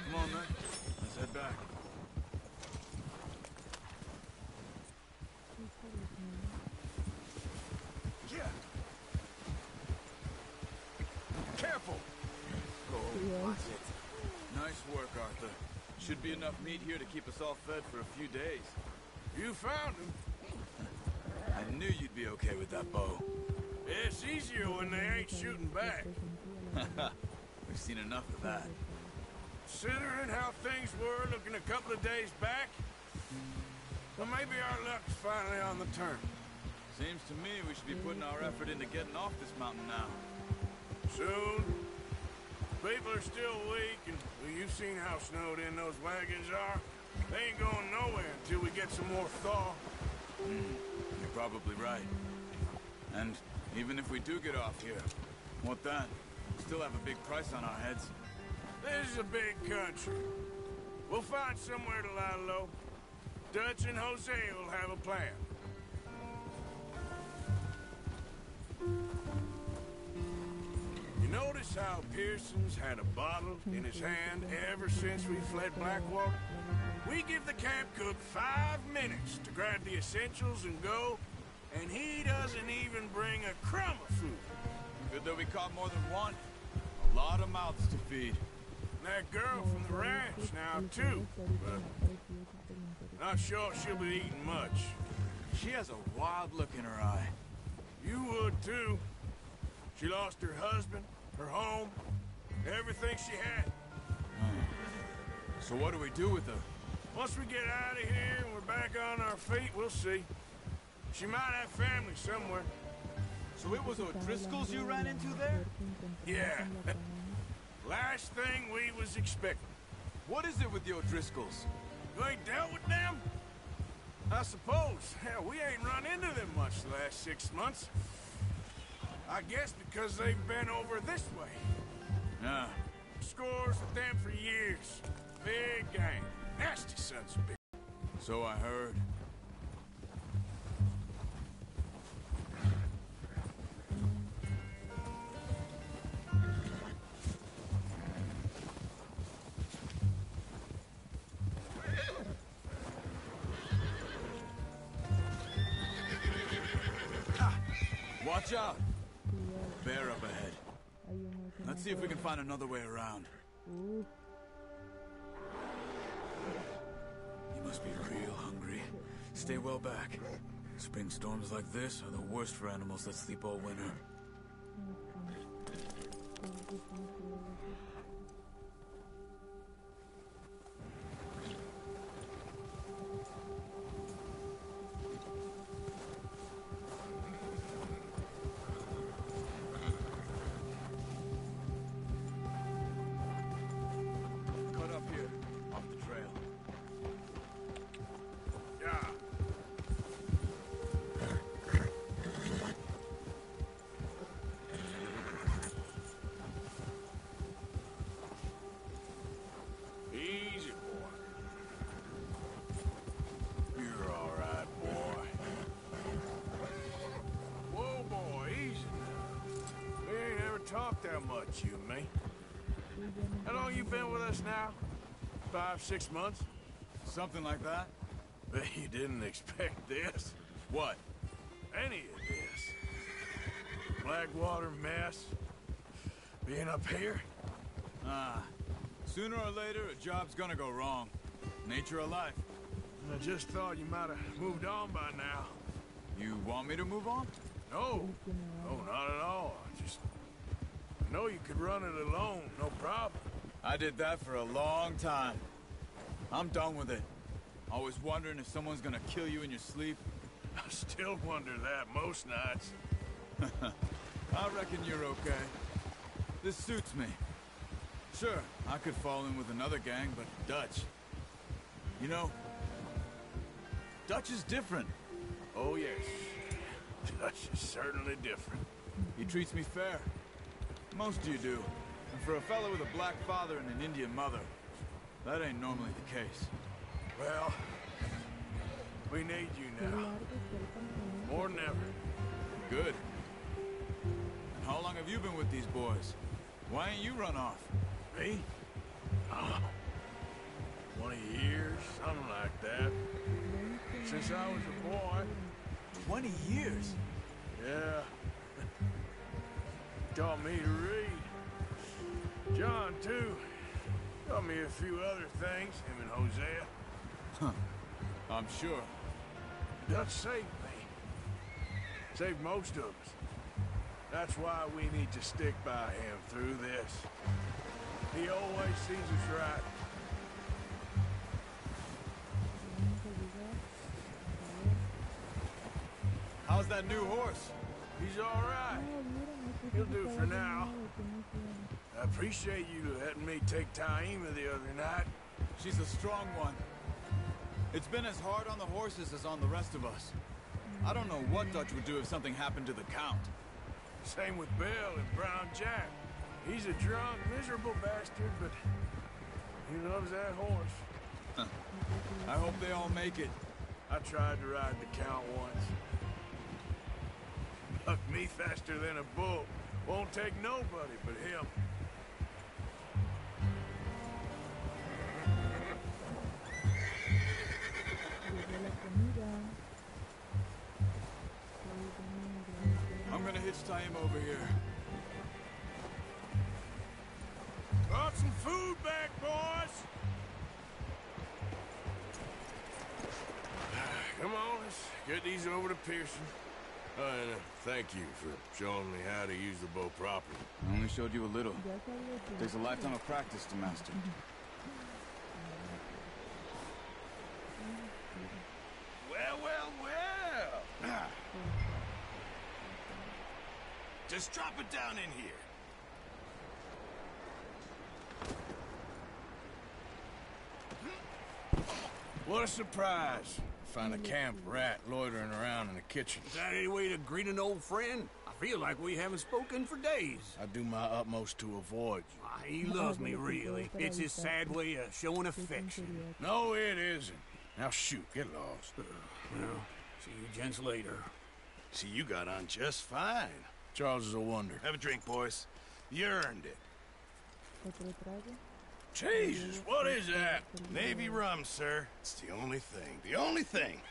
Speaker 13: Come on, man. Let's head back.
Speaker 3: Yeah. Careful.
Speaker 13: Oh, watch it. Nice work, Arthur. Should be enough meat here to keep us all fed for a few days.
Speaker 3: You found him.
Speaker 13: I knew you'd be okay with that bow.
Speaker 3: It's easier when they ain't shooting back.
Speaker 13: We've seen enough of that.
Speaker 3: Considering how things were looking a couple of days back, well, maybe our luck's finally on the turn.
Speaker 13: Seems to me we should be putting our effort into getting off this mountain now.
Speaker 3: Soon. People are still weak, and well, you've seen how snowed in those wagons are. They ain't going nowhere until we get some more thaw.
Speaker 13: You're probably right. And even if we do get off here, what then? We still have a big price on our heads.
Speaker 3: This is a big country. We'll find somewhere to lie low. Dutch and Jose will have a plan. You notice how Pearson's had a bottle in his hand ever since we fled Blackwater? We give the camp cook 5 minutes to grab the essentials and go, and he doesn't even bring a crumb of food.
Speaker 13: Good that we caught more than one. A lot of mouths to feed.
Speaker 3: And that girl from the ranch now, too. But not sure she'll be eating much.
Speaker 13: She has a wild look in her eye.
Speaker 3: You would, too. She lost her husband, her home, everything she had.
Speaker 13: So what do we do with her?
Speaker 3: Once we get out of here and we're back on our feet, we'll see. She might have family somewhere.
Speaker 13: So it was O'Driscoll's you ran into there?
Speaker 3: Yeah. Last thing we was expecting.
Speaker 13: What is it with the O'Driscolls?
Speaker 3: You ain't dealt with them? I suppose. Hell, we ain't run into them much the last 6 months. I guess because they've been over this way.
Speaker 13: Yeah.
Speaker 3: Scores with them for years. Big gang. Nasty sons of bitches.
Speaker 13: So I heard. Watch out! Bear up ahead. Let's see if we can find another way around. You must be real hungry. Stay well back. Spring storms like this are the worst for animals that sleep all winter.
Speaker 3: Talk that much, you and me. How long you been with us now? 5, 6 months?
Speaker 13: Something like that?
Speaker 3: Bet you didn't expect this.
Speaker 13: What?
Speaker 3: Any of this. Blackwater mess. Being up here?
Speaker 13: Sooner or later, a job's gonna go wrong. Nature of life.
Speaker 3: I just thought you might have moved on by now.
Speaker 13: You want me to move on?
Speaker 3: No. No, not at all. I know you could run it alone, no problem.
Speaker 13: I did that for a long time. I'm done with it. Always wondering if someone's gonna kill you in your sleep.
Speaker 3: I still wonder that most nights.
Speaker 13: I reckon you're okay. This suits me. Sure, I could fall in with another gang, but Dutch... You know, Dutch is different.
Speaker 3: Oh, yes. Dutch is certainly different.
Speaker 13: He treats me fair. Most of you do. And for a fellow with a black father and an Indian mother, that ain't normally the case.
Speaker 3: Well, we need you now. More than ever.
Speaker 13: Good. How long have you been with these boys? Why ain't you run off?
Speaker 3: Me? 20 years, something like that. Since I was a boy.
Speaker 13: 20 years?
Speaker 3: Yeah. Taught me to read. John, too. Taught me a few other things, him and Hosea.
Speaker 13: Huh. I'm sure.
Speaker 3: Dutch saved me. Saved most of us. That's why we need to stick by him through this. He always sees us right.
Speaker 13: How's that new horse?
Speaker 3: He's all right. He'll do for now. I appreciate you letting me take Taima the other night.
Speaker 13: She's a strong one. It's been as hard on the horses as on the rest of us. I don't know what Dutch would do if something happened to the Count.
Speaker 3: Same with Bill and Brown Jack. He's a drunk, miserable bastard, but he loves that horse.
Speaker 13: I hope they all make it.
Speaker 3: I tried to ride the Count once. Bucked me faster than a bull. Won't take nobody but him.
Speaker 13: I'm gonna hitch Taima over here.
Speaker 3: Brought some food back, boys! Come on, let's get these over to Pearson. And thank you for showing me how to use the bow properly.
Speaker 13: I only showed you a little. Takes a lifetime of practice to master.
Speaker 3: Well, well, well! Just drop it down in here. What a surprise. Find a camp rat loitering around in the kitchen.
Speaker 10: Is that any way to greet an old friend? I feel like we haven't spoken for days.
Speaker 3: I do my utmost to avoid you.
Speaker 10: He loves me, really. It's his sad way of showing affection.
Speaker 3: No, it isn't. Now shoot, get lost.
Speaker 10: Well, see you gents later.
Speaker 3: See, you got on just fine. Charles is a wonder. Have a drink, boys. You earned it. Jesus, what is that? Navy rum, sir. It's the only thing. The only thing.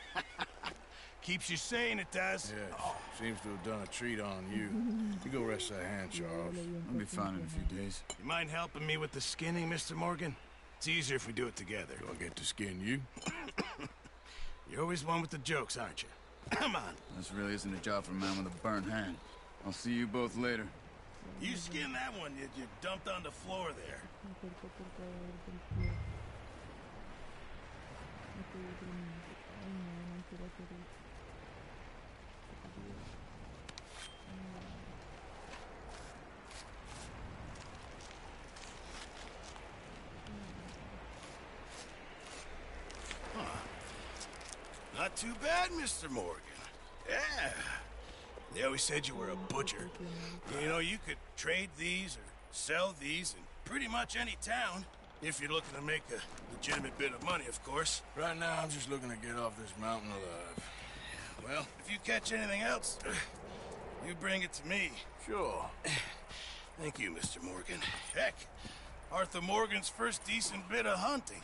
Speaker 3: Keeps you sane, it does. Yes, seems to have done a treat on you. You go rest that hand, Charles.
Speaker 13: I'll be fine in a few days.
Speaker 3: You mind helping me with the skinning, Mr. Morgan? It's easier if we do it together. Do I get to skin you? You're always one with the jokes, aren't you? Come on.
Speaker 13: This really isn't a job for a man with a burnt hand. I'll see you both later.
Speaker 3: You skin that one you dumped on the floor there. Not too bad, Mr. Morgan. Yeah. They always said you were a butcher. You know, you could trade these or sell these in pretty much any town. If you're looking to make a legitimate bit of money, of course. Right now, I'm just looking to get off this mountain alive. Well, if you catch anything else, you bring it to me. Sure. Thank you, Mr. Morgan. Heck, Arthur Morgan's first decent bit of hunting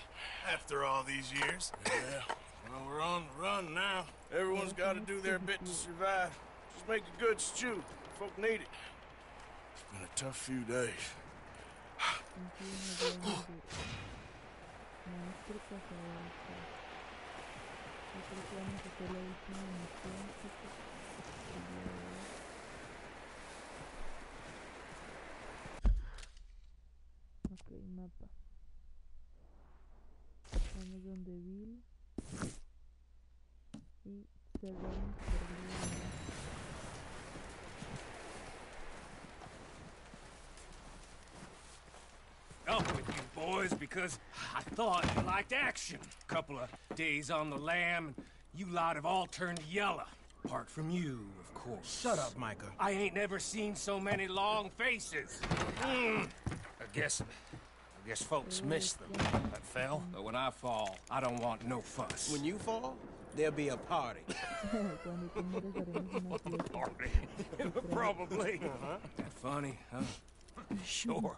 Speaker 3: after all these years. Yeah. Well, we're on the run now. Everyone's got to do their bit to survive. Just make a good stew. Folk need it. It's been a tough few days.
Speaker 1: Ok, mapa. Estamos donde Bill y cerramos por
Speaker 7: Up with you boys because I thought you liked action. Couple of days on the lam, and you lot have all turned yellow. Apart from you, of course.
Speaker 10: Shut up, Micah.
Speaker 7: I ain't never seen so many long faces. I guess I guess folks miss them. That fell.
Speaker 8: But when I fall, I don't want no fuss.
Speaker 10: When you fall, there'll be a party.
Speaker 1: Cuando te mueres haremos una fiesta.
Speaker 7: Party. Probably.
Speaker 8: That funny, huh?
Speaker 7: Sure.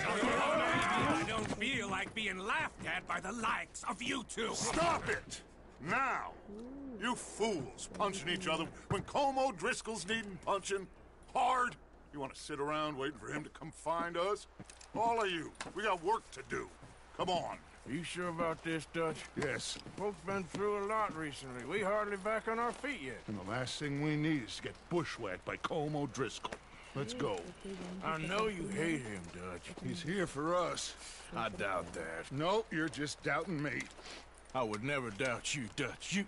Speaker 7: I don't feel like being laughed at by the likes of you two.
Speaker 2: Stop it! Now! You fools punching each other when Como Driscoll's needing punching hard. You want to sit around waiting for him to come find us? All of you, we got work to do. Come on.
Speaker 3: You sure about this, Dutch?
Speaker 2: Yes.
Speaker 3: Folks been through a lot recently. We hardly back on our feet yet.
Speaker 2: And the last thing we need is to get bushwhacked by Como Driscoll. Let's go.
Speaker 3: I know you hate him, Dutch.
Speaker 2: He's here for us.
Speaker 3: I doubt that.
Speaker 2: No, you're just doubting me.
Speaker 3: I would never doubt you, Dutch.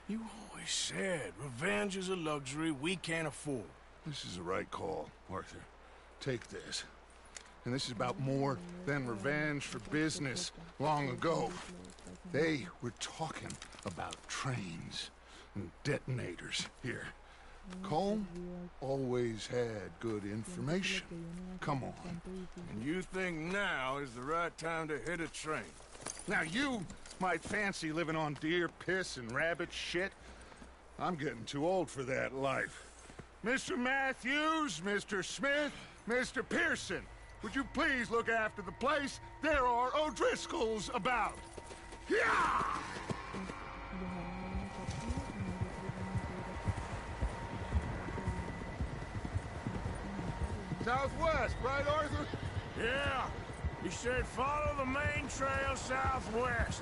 Speaker 3: You always said revenge is a luxury we can't afford.
Speaker 2: This is the right call, Arthur. Take this. And this is about more than revenge for business long ago. They were talking about trains and detonators here. Colm always had good information. Come on.
Speaker 3: And you think now is the right time to hit a train?
Speaker 2: Now you might fancy living on deer piss and rabbit shit. I'm getting too old for that life. Mr. Matthews, Mr. Smith, Mr. Pearson, would you please look after the place? There are O'Driscolls about. Yeah! Southwest, right, Arthur?
Speaker 3: Yeah. He said follow the main trail southwest.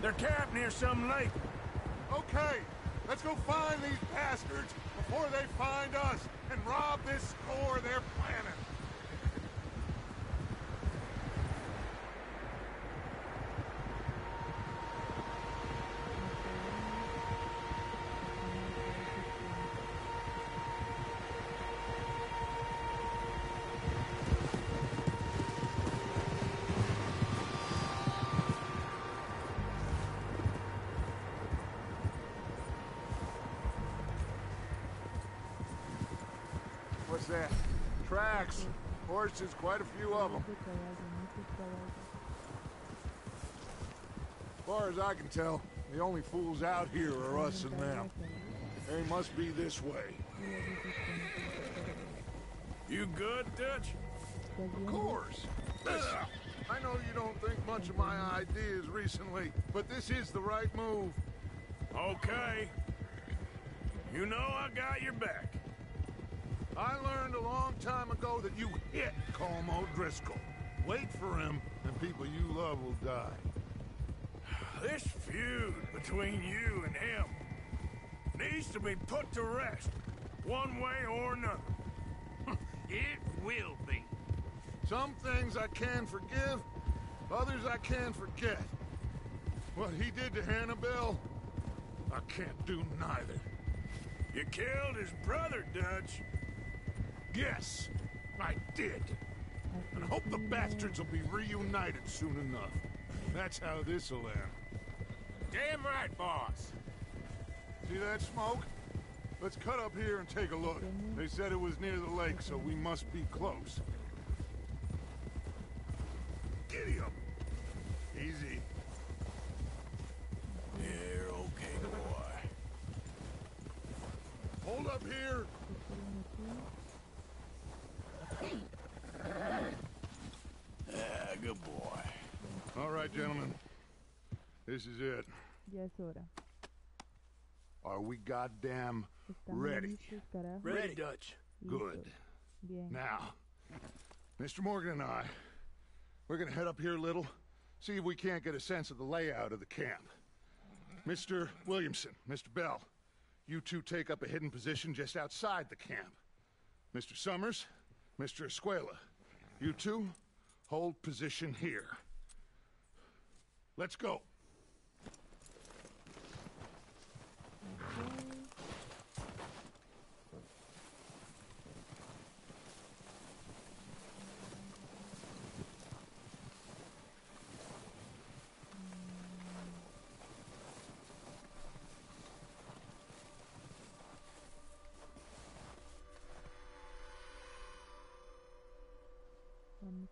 Speaker 3: They're camped near some lake.
Speaker 2: Okay, let's go find these bastards before they find us and rob this store they're planning. What's that? Tracks. Horses, quite a few of them. As far as I can tell, the only fools out here are us and them. They must be this way.
Speaker 3: You good, Dutch?
Speaker 2: Of course. Listen, I know you don't think much of my ideas recently, but this is the right move.
Speaker 3: Okay. You know I got your back.
Speaker 2: I learned a long time ago that you hit Como Driscoll. Wait for him, and people you love will die.
Speaker 3: This feud between you and him needs to be put to rest, one way or another.
Speaker 7: It will be.
Speaker 2: Some things I can forgive, others I can forget. What he did to Hannibal, I can't do neither.
Speaker 3: You killed his brother, Dutch.
Speaker 2: Yes, I did. And I hope the bastards will be reunited soon enough. That's how this'll end.
Speaker 7: Damn right, boss.
Speaker 2: See that smoke? Let's cut up here and take a look. They said it was near the lake, so we must be close. Giddy up. Easy.
Speaker 3: You're okay, boy.
Speaker 2: Hold up here.
Speaker 3: Yeah, good boy.
Speaker 2: All right, gentlemen. This is it.
Speaker 1: Ya es hora.
Speaker 2: Are we goddamn
Speaker 1: ¿Estamos
Speaker 2: ready?
Speaker 1: listos, carajo?
Speaker 3: Ready, Dutch.
Speaker 2: Good.
Speaker 1: Bien.
Speaker 2: Now, Mr. Morgan and I, we're gonna head up here a little, see if we can't get a sense of the layout of the camp. Mr. Williamson, Mr. Bell, you two take up a hidden position just outside the camp. Mr. Summers, Mr. Escuela, you two hold position here. Let's go.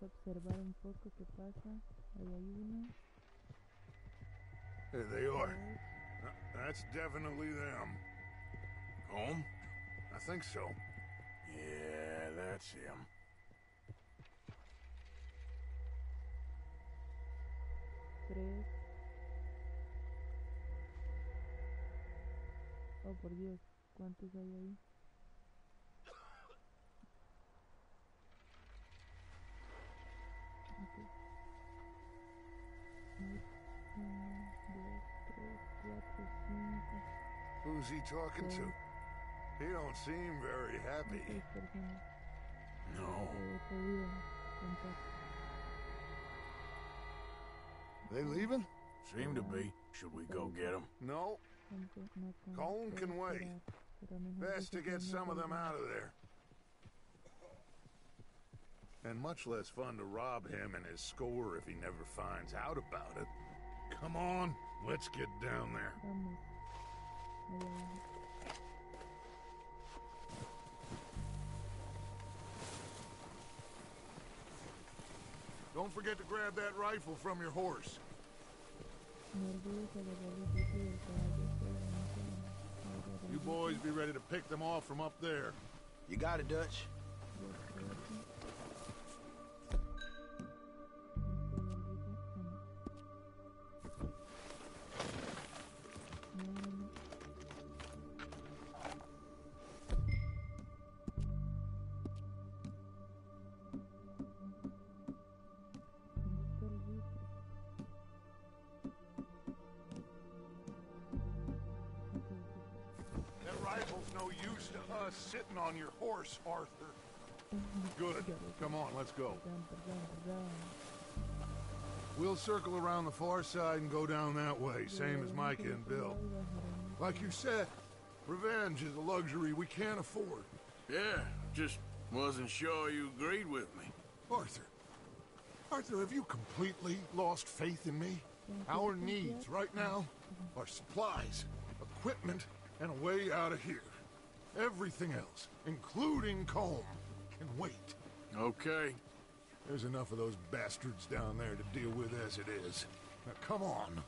Speaker 1: a observar un poco qué pasa. Ahí hay uno.
Speaker 2: There they are. That's definitely them.
Speaker 3: Home?
Speaker 2: I think so.
Speaker 3: Yeah, that's him.
Speaker 1: Tres. Oh, por Dios. ¿Cuántos hay ahí? Okay. 1, 2, 3, 4, 5.
Speaker 2: Who's he talking to? He don't seem very happy.
Speaker 1: 6 personas.
Speaker 3: No.
Speaker 1: Podido contar.
Speaker 2: They leaving?
Speaker 3: Seem to be. Should we go get them?
Speaker 2: No. Cone can wait. Best to get some of them out of there. And much less fun to rob him and his score if he never finds out about it. Come on, let's get down there. Don't forget to grab that rifle from your horse. You boys be ready to pick them off from up there.
Speaker 10: You got it, Dutch.
Speaker 2: No use to us sitting on your horse, Arthur. Good. Come on, let's go. We'll circle around the far side and go down that way, same as Micah and Bill. Like you said, revenge is a luxury we can't afford.
Speaker 3: Yeah, just wasn't sure you agreed with me.
Speaker 2: Arthur, have you completely lost faith in me? Our needs right now are supplies, equipment, and a way out of here. Everything else, including Colm, can wait.
Speaker 3: Okay.
Speaker 2: There's enough of those bastards down there to deal with as it is. Now, come on.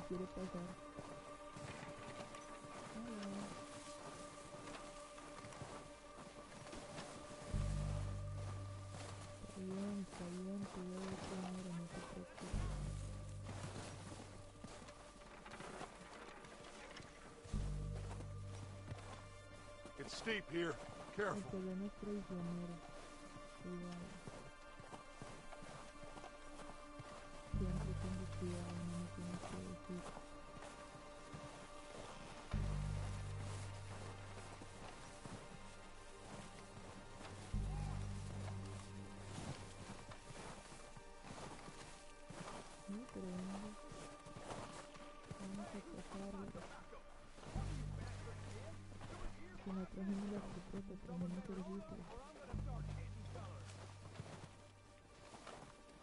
Speaker 1: Quiere pasar. Está bien, cuidado primero, no te preocupes.
Speaker 2: It's steep here. Careful.
Speaker 1: El terreno es traicionero. Cuidado. Siempre con cuidado, no me tienes que decir. Pero vamos a pasarlo. Si no trajimos las propuestas, trajimos servicios.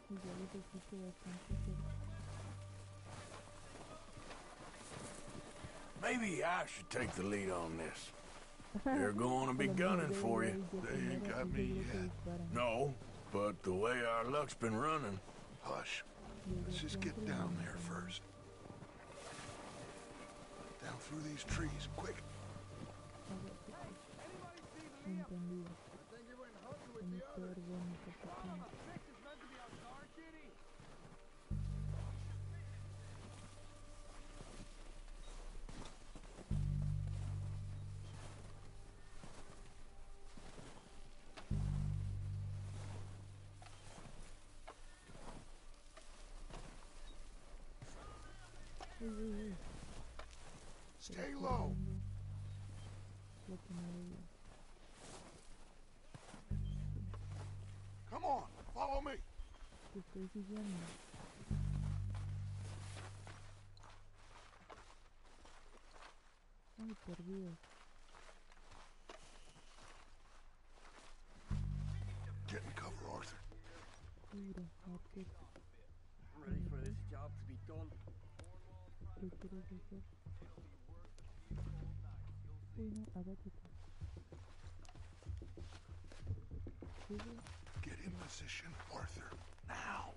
Speaker 1: Y ya les existe bastante cerca.
Speaker 3: Maybe I should take the lead on this. They're going to be gunning for you.
Speaker 2: They ain't got me yet.
Speaker 3: No, but the way our luck's been running.
Speaker 2: Hush. Let's just get down there first. Down through these trees, quick.
Speaker 1: Entendido. Perdón, capitán.
Speaker 2: Stay low. Come on, follow me.
Speaker 1: Te estoy siguiendo. Ay, por Dios. Mira, Arthur.
Speaker 14: I'm ready for this job to be done.
Speaker 1: ¿Qué quieres hacer? Uy, no, agáchate.
Speaker 2: Get in position, Arthur. Now.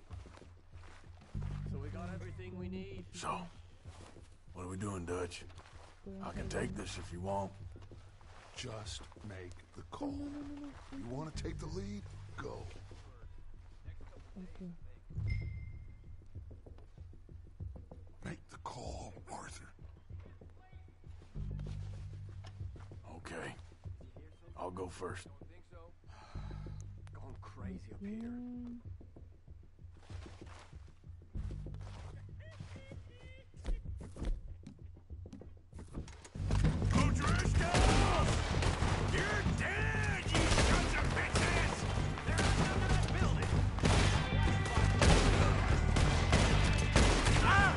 Speaker 14: So we got everything we need.
Speaker 11: So, what are we doing, Dutch? I can take this if you want.
Speaker 2: Just make the call. You want to take the lead? Go.
Speaker 1: Okay.
Speaker 2: Make the call, Arthur.
Speaker 11: Okay. I'll go first.
Speaker 14: Gone crazy up here.
Speaker 3: You're dead, you sons of bitches! They're outside that building! Ah!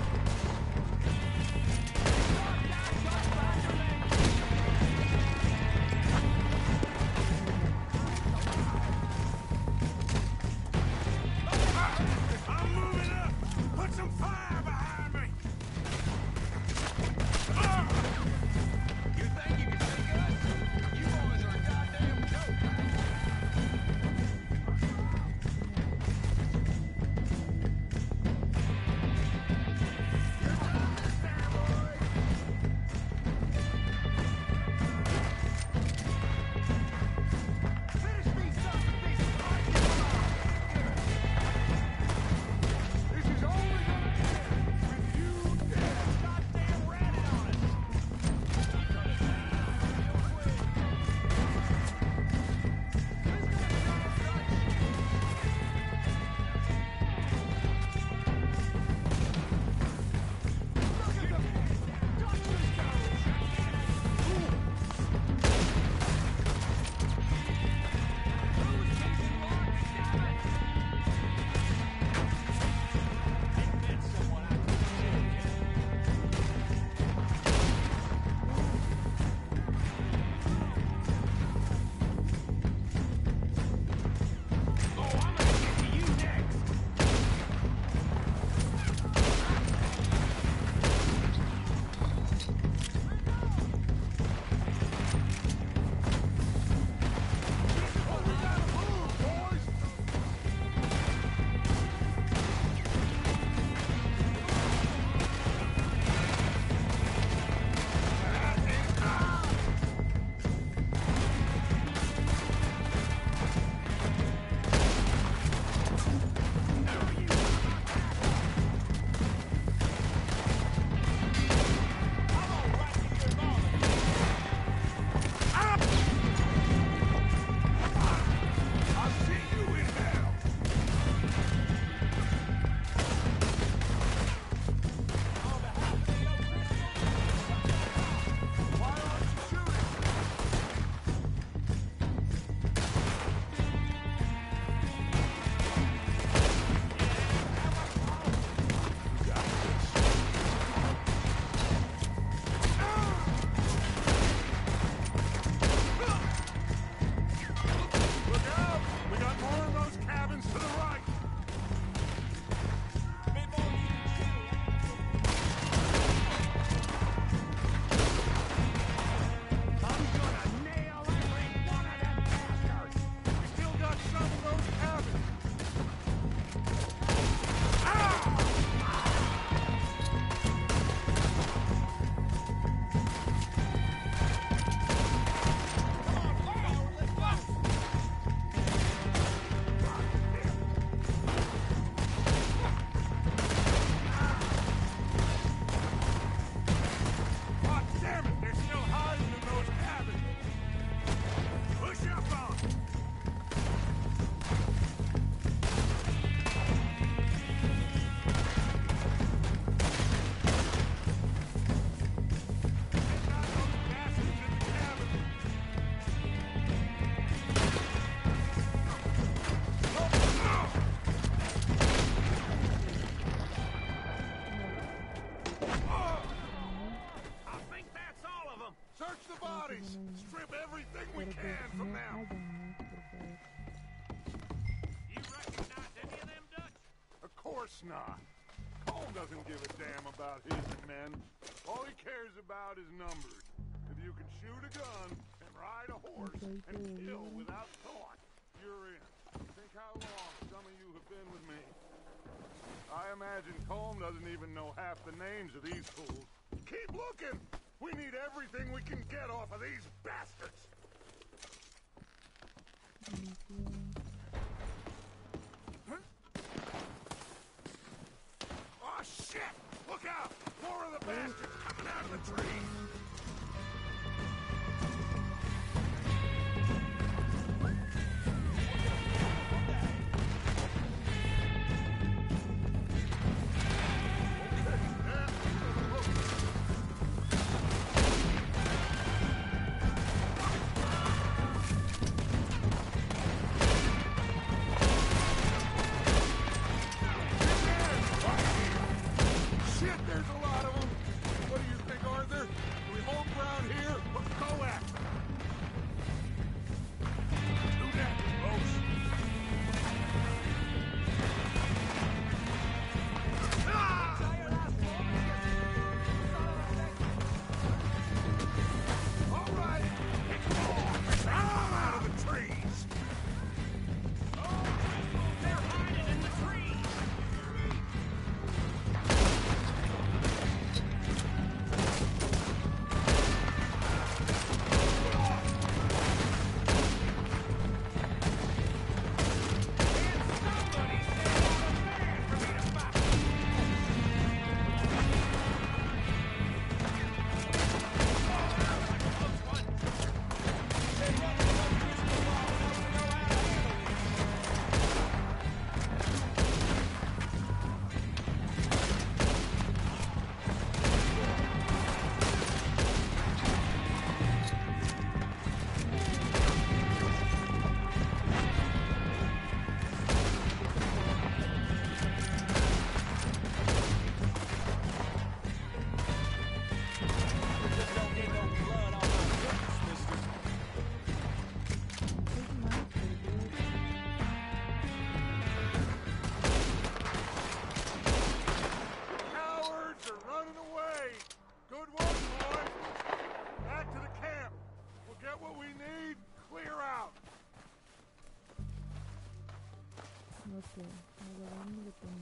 Speaker 2: course not. Cole doesn't give a damn about his men. All he cares about is numbers. If you can shoot a gun and ride a horse and kill without thought, you're in. Think how long some of you have been with me. I imagine Colm doesn't even know half the names of these fools. Keep looking! We need everything we can get off of these bastards! Oh shit! Look out! More of the bastards coming out of the trees!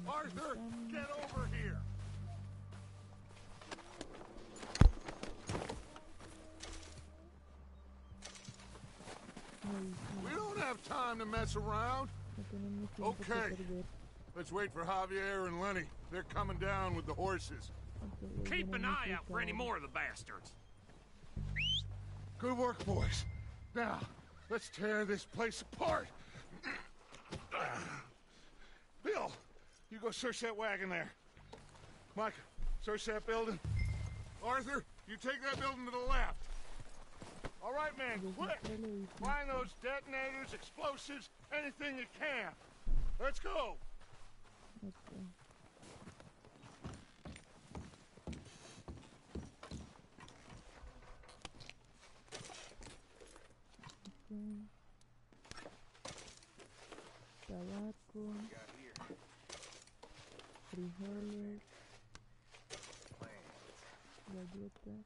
Speaker 2: Arthur, get over here! We don't have time to mess around. Okay. Let's wait for Javier and Lenny. They're coming down with the horses.
Speaker 7: Keep an eye out for any more of the bastards.
Speaker 2: Good work, boys. Now, let's tear this place apart. Bill, you go search that wagon there. Mike, search that building. Arthur, you take that building to the left. All right, man, quick. Find those detonators, explosives, anything you can. Let's go.
Speaker 1: Tabaco, frijoles, galletas,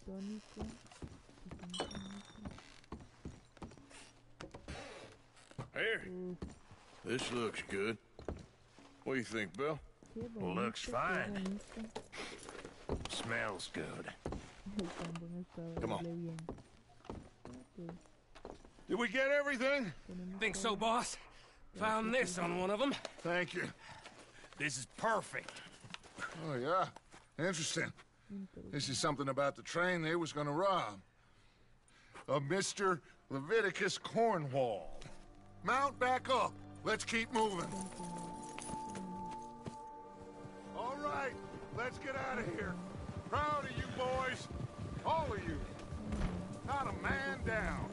Speaker 1: tónico.
Speaker 3: Here. This looks good. What do you think, Bill?
Speaker 7: Looks fine. Smells good.
Speaker 3: Come on.
Speaker 2: Did we get everything?
Speaker 7: Think so, boss. Found this on one of them.
Speaker 2: Thank you.
Speaker 7: This is perfect.
Speaker 2: Oh, yeah? Interesting. This is something about the train they was gonna rob. Of Mr. Leviticus Cornwall. Mount back up. Let's keep moving. All right, let's get out of here. Proud of you boys. All of you. Not a man down.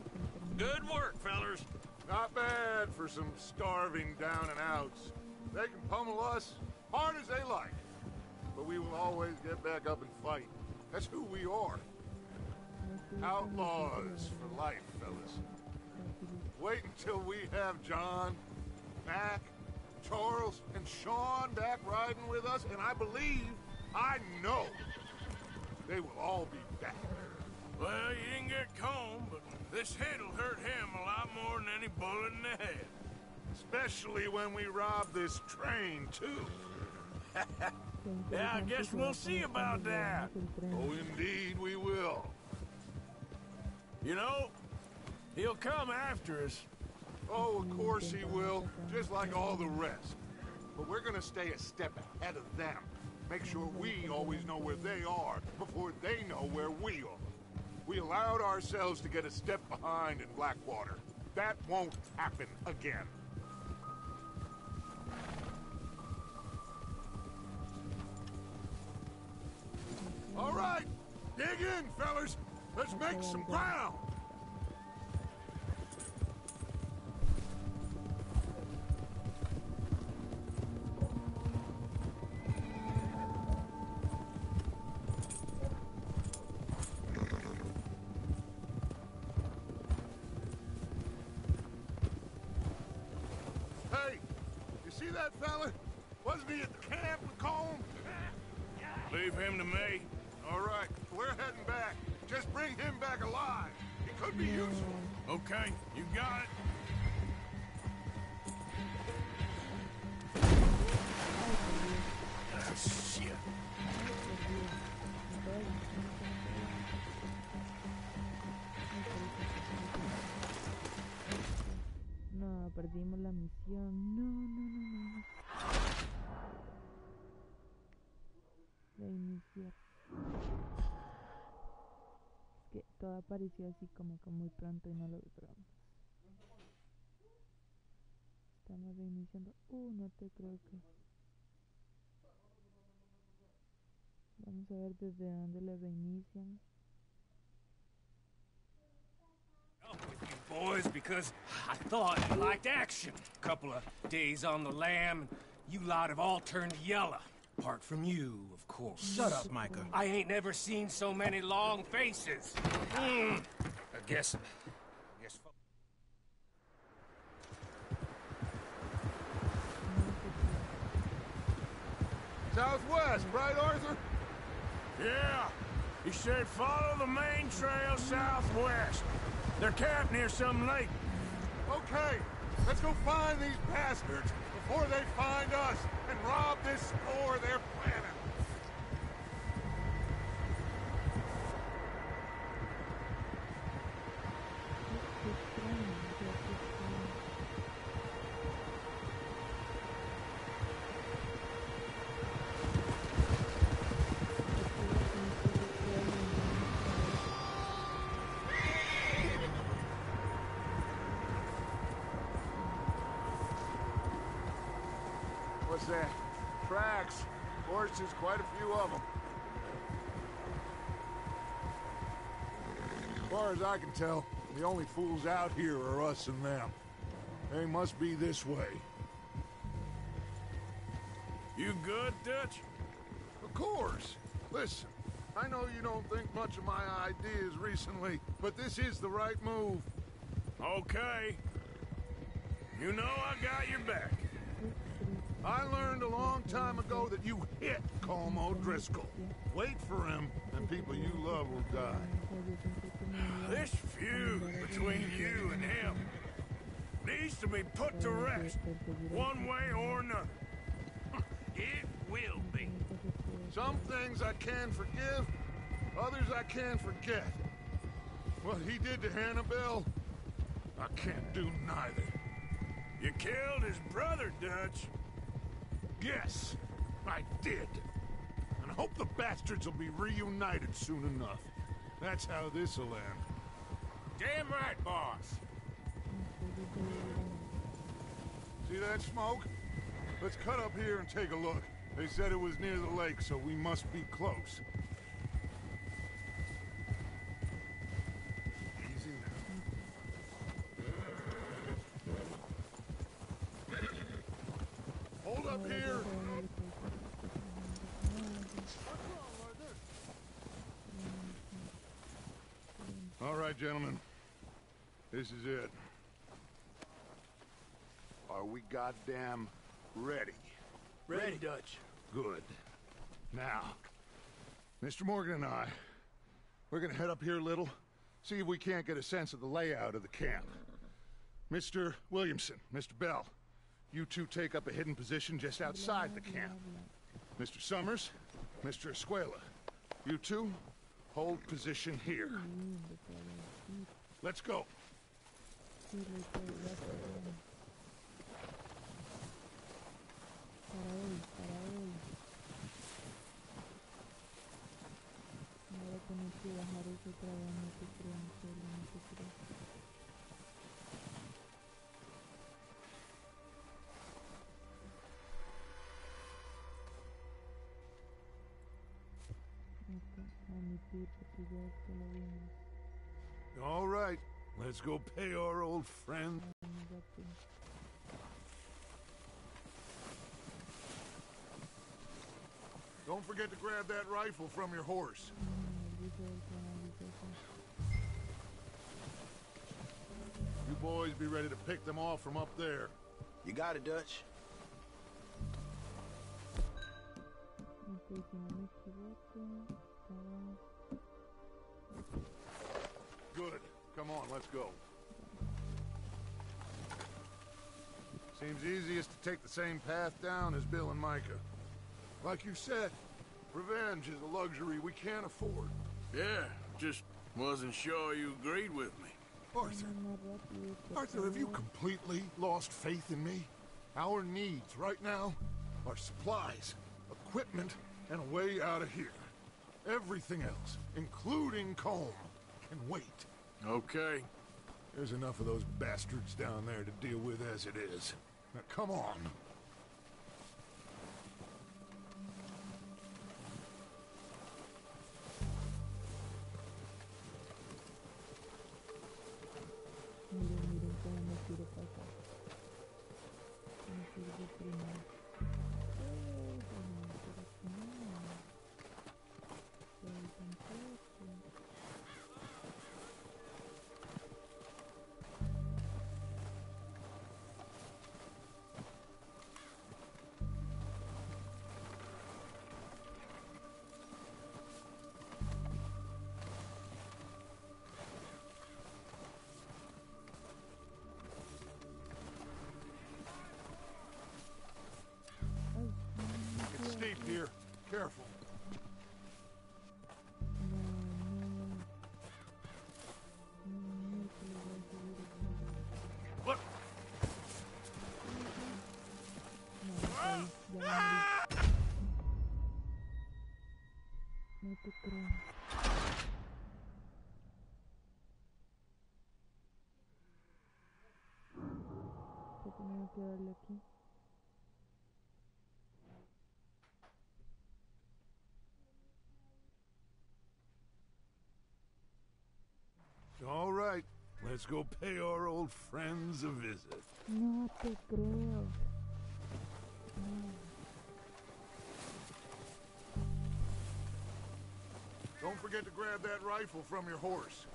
Speaker 7: Good work, fellers.
Speaker 2: Not bad for some starving down and outs. They can pummel us hard as they like. But we will always get back up and fight. That's who we are. Outlaws for life, fellas. Wait until we have John, Mac, Charles, and Sean back riding with us, and I know, they will all be back.
Speaker 3: Well, you didn't get Combe, but this hit'll hurt him a lot more than any bullet in the head.
Speaker 2: Especially when we rob this train, too.
Speaker 3: Yeah, I guess we'll see about that.
Speaker 2: Oh, indeed we will.
Speaker 3: You know, he'll come after us.
Speaker 2: Oh, of course he will, just like all the rest. But we're gonna stay a step ahead of them. Make sure we always know where they are before they know where we are. We allowed ourselves to get a step behind in Blackwater. That won't happen again. All right, dig in, fellas. Let's make some ground. Hey, you see that fella? Wasn't he at the camp with Colm?
Speaker 3: Leave him to me.
Speaker 2: All right, we're heading back. Just bring him back alive. He could be useful.
Speaker 3: Okay, you got it. Ah, shit.
Speaker 1: No, perdimos la misión. No. Reiniciar. Es que todo apareció así como que muy pronto y no lo logramos. Estamos reiniciando. No te creo que... Vamos a ver desde dónde le reinician.
Speaker 7: Boys, because I thought you liked action. Couple of days on the lam, and you lot have all turned yellow. Apart from you, of course.
Speaker 12: Shut up, Micah.
Speaker 7: I ain't never seen so many long faces. I guess...
Speaker 2: Southwest, right, Arthur?
Speaker 3: Yeah. He said follow the main trail southwest. They're camped near some lake.
Speaker 2: Okay, let's go find these bastards before they find us and rob this store they're planning. What's that? Tracks. Horses, quite a few of them. As far as I can tell, the only fools out here are us and them. They must be this way.
Speaker 3: You good, Dutch?
Speaker 2: Of course. Listen, I know you don't think much of my ideas recently, but this is the right move.
Speaker 3: Okay. You know I got your back.
Speaker 2: I learned a long time ago that you hit Colm O'Driscoll. Wait for him, and people you love will die.
Speaker 3: This feud between you and him needs to be put to rest, one way or another.
Speaker 7: It will be.
Speaker 2: Some things I can forgive, others I can't forget. What he did to Annabelle, I can't do neither.
Speaker 3: You killed his brother, Dutch.
Speaker 2: Yes, I did. And I hope the bastards will be reunited soon enough. That's how this'll end.
Speaker 7: Damn right, boss.
Speaker 2: See that smoke? Let's cut up here and take a look. They said it was near the lake, so we must be close. Easy now. Hold up here. right, gentlemen. This is it. Are we goddamn ready?
Speaker 3: Ready, Dutch.
Speaker 2: Good. Now, Mr. Morgan and I, we're gonna head up here a little, see if we can't get a sense of the layout of the camp. Mr. Williamson, Mr. Bell, you two take up a hidden position just outside the camp. Mr. Summers, Mr. Escuela, you two hold position here. Let's go. All right, let's go pay our old friend. Don't forget to grab that rifle from your horse. You boys be ready to pick them off from up there.
Speaker 11: You got it, Dutch.
Speaker 2: Good. Come on, let's go. Seems easiest to take the same path down as Bill and Micah. Like you said, revenge is a luxury we can't afford.
Speaker 10: Yeah, just wasn't sure you agreed with me.
Speaker 2: Arthur, have you completely lost faith in me? Our needs right now are supplies, equipment, and a way out of here. Everything else, including Colm, can wait.
Speaker 10: Okay.
Speaker 2: There's enough of those bastards down there to deal with as it is. Now, come on. It's steep here. Careful. Look.
Speaker 1: No te creo. ¿Qué tenemos que darle aquí?
Speaker 2: All right, let's go pay our old friends a visit.
Speaker 1: No te creo.
Speaker 2: Don't forget to grab that rifle from your horse.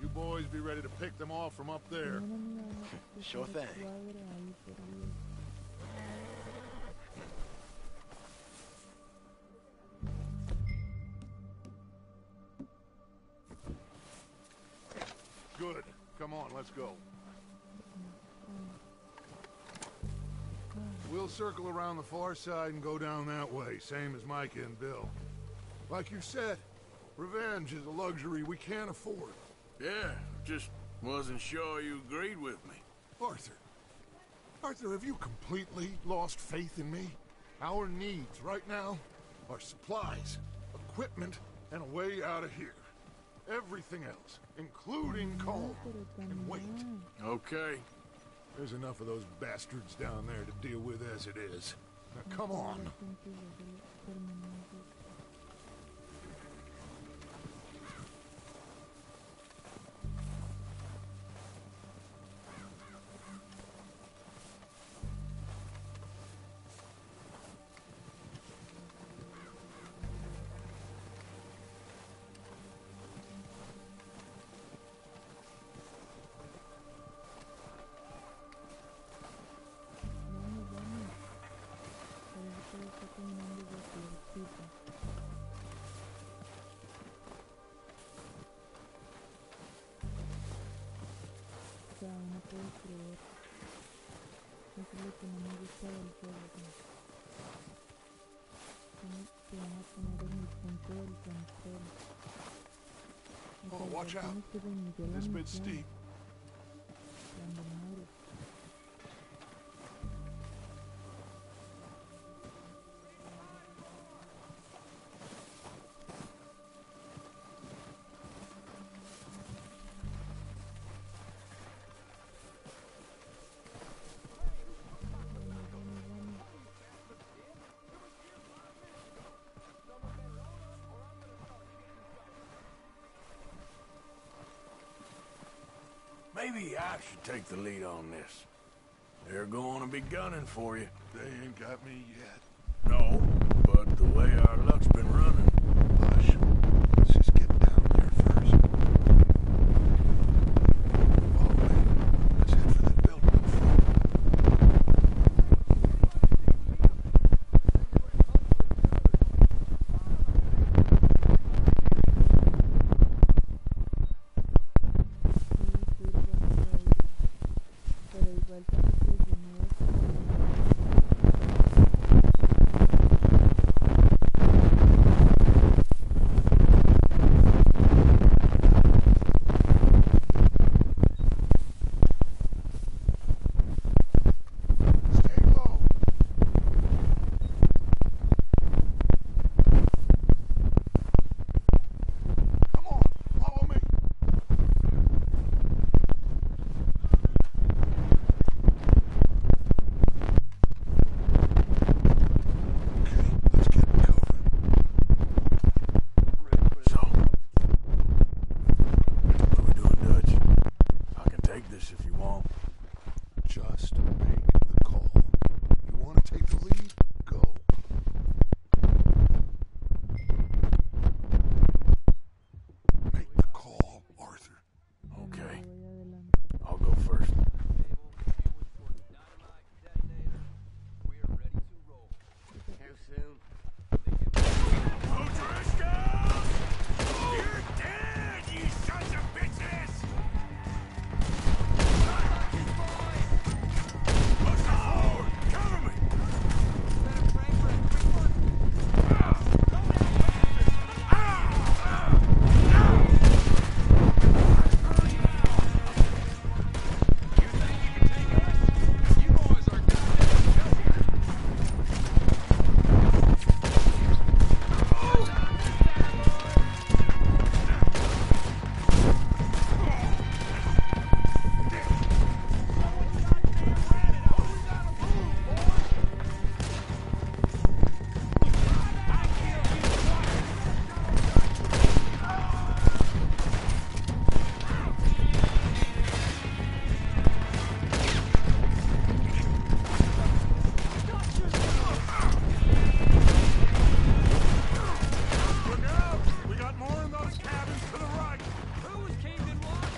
Speaker 2: You boys be ready to pick them off from up there.
Speaker 11: Sure thing.
Speaker 2: Good. Come on, let's go. We'll circle around the far side and go down that way, same as Micah and Bill. Like you said, revenge is a luxury we can't afford.
Speaker 10: Yeah, just wasn't sure you agreed with me.
Speaker 2: Arthur, have you completely lost faith in me? Our needs right now are supplies, equipment, and a way out of here. Everything else, including Colm, can wait.
Speaker 10: Okay.
Speaker 2: There's enough of those bastards down there to deal with as it is. Now, come on.
Speaker 1: lo que no me gusta del juego. Cómo te van a poner en el punto del control. O sea,
Speaker 2: watch out.
Speaker 1: tienes que reiniciar la
Speaker 2: This bit's
Speaker 1: misión
Speaker 2: steep.
Speaker 1: cuando mueres.
Speaker 10: Maybe I should take the lead on this. They're going to be gunning for you.
Speaker 2: They ain't got me yet.
Speaker 10: No, but the way our luck's been running.
Speaker 2: Hush. Let's just get down there first. Follow me. Let's head for that building in front.
Speaker 1: Pero igual cuando presioné
Speaker 2: Stay low. Come on, follow me. Okay, let's get covered.
Speaker 10: So, what are we doing, Dutch? I can take this if you want.
Speaker 2: Just make the call. You want to take the lead? Go. Make the call, Arthur.
Speaker 10: Okay,
Speaker 1: voy adelante.
Speaker 10: I'll go first.
Speaker 14: How soon?
Speaker 3: You're dead, you sons of bitches! Push forward! Cover me! Look out! We got more in those cabins to the right!
Speaker 7: Who was king and what?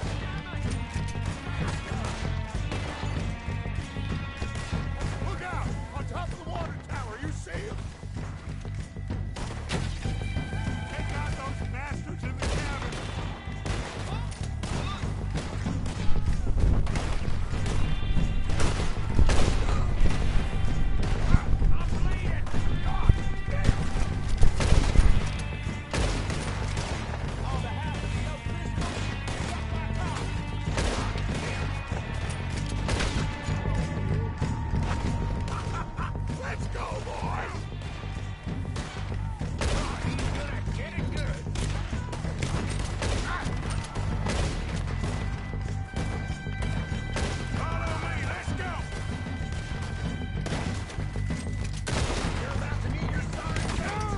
Speaker 2: Look out! On top of the water tower, you see him? Take out those bastards in the cabin!
Speaker 3: I'm bleeding! God damn! Let's go, boys! He's gonna get it good! Follow me, let's go! You're about to need your sign down!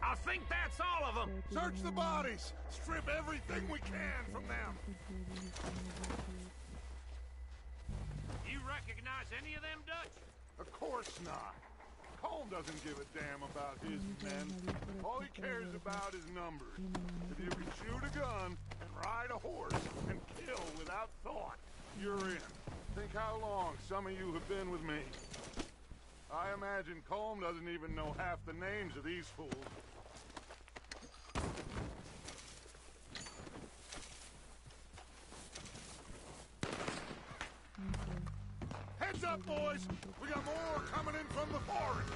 Speaker 3: I think that's all of them!
Speaker 2: Search the bodies! Strip everything we can from them!
Speaker 3: You recognize any of them, Dutch?
Speaker 2: Of course not. Colm doesn't give a damn about his men. All he cares about is numbers. If you can shoot a gun and ride a horse and kill without thought, you're in. Think how long some of you have been with me. I imagine Colm doesn't even know half the names of these fools. Heads up, boys! We got more coming in from the forest!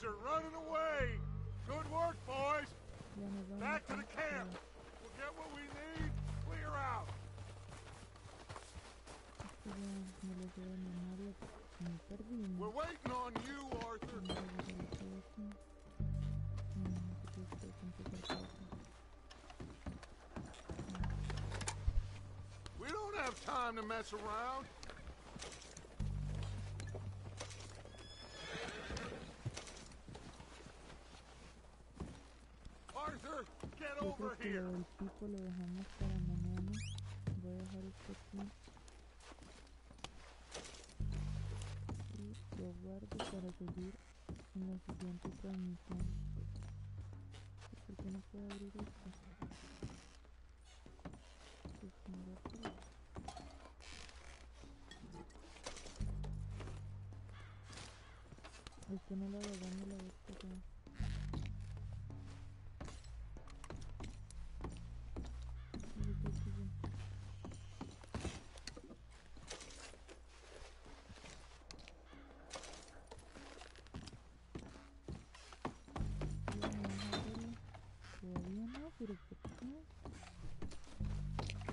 Speaker 2: Are running away. Good work, boys. Back to the camp. We'll get what we need. Clear out. We're waiting on you, Arthur. We don't have time to mess around. Arthur, get over here.
Speaker 1: El tipo lo dejamos para mañana. Voy a dejar esto aquí. Y lo guardo para seguir en la siguiente transmisión. ¿Por qué no puedo abrir esto? Pues mira, esto no lo agarramos la vez pasada. Pero ¿por qué?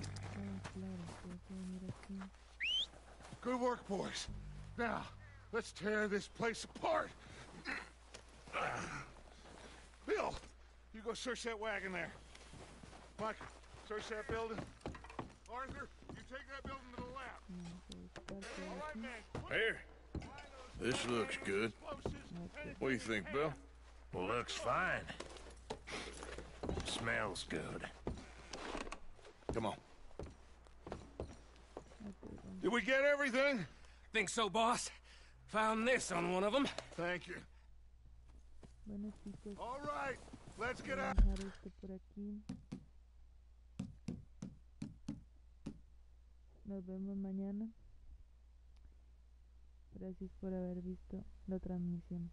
Speaker 1: Ah, claro, tengo que venir aquí.
Speaker 2: Good work, boys. Now, let's tear this place apart. Bill, you go search that wagon there. Mike, search that building. Arthur, you take that building to the left. All right, man.
Speaker 3: Here. This looks good. What do you think, Bill?
Speaker 7: Well, looks fine. Smells good.
Speaker 3: Come on.
Speaker 2: Did we get everything?
Speaker 7: Think so, boss. Found this on one of them.
Speaker 2: Thank you.
Speaker 1: Bueno, chicos.
Speaker 2: All right, let's get out.
Speaker 1: Voy a dejar esto por aquí. Nos vemos mañana. Gracias por haber visto la transmisión.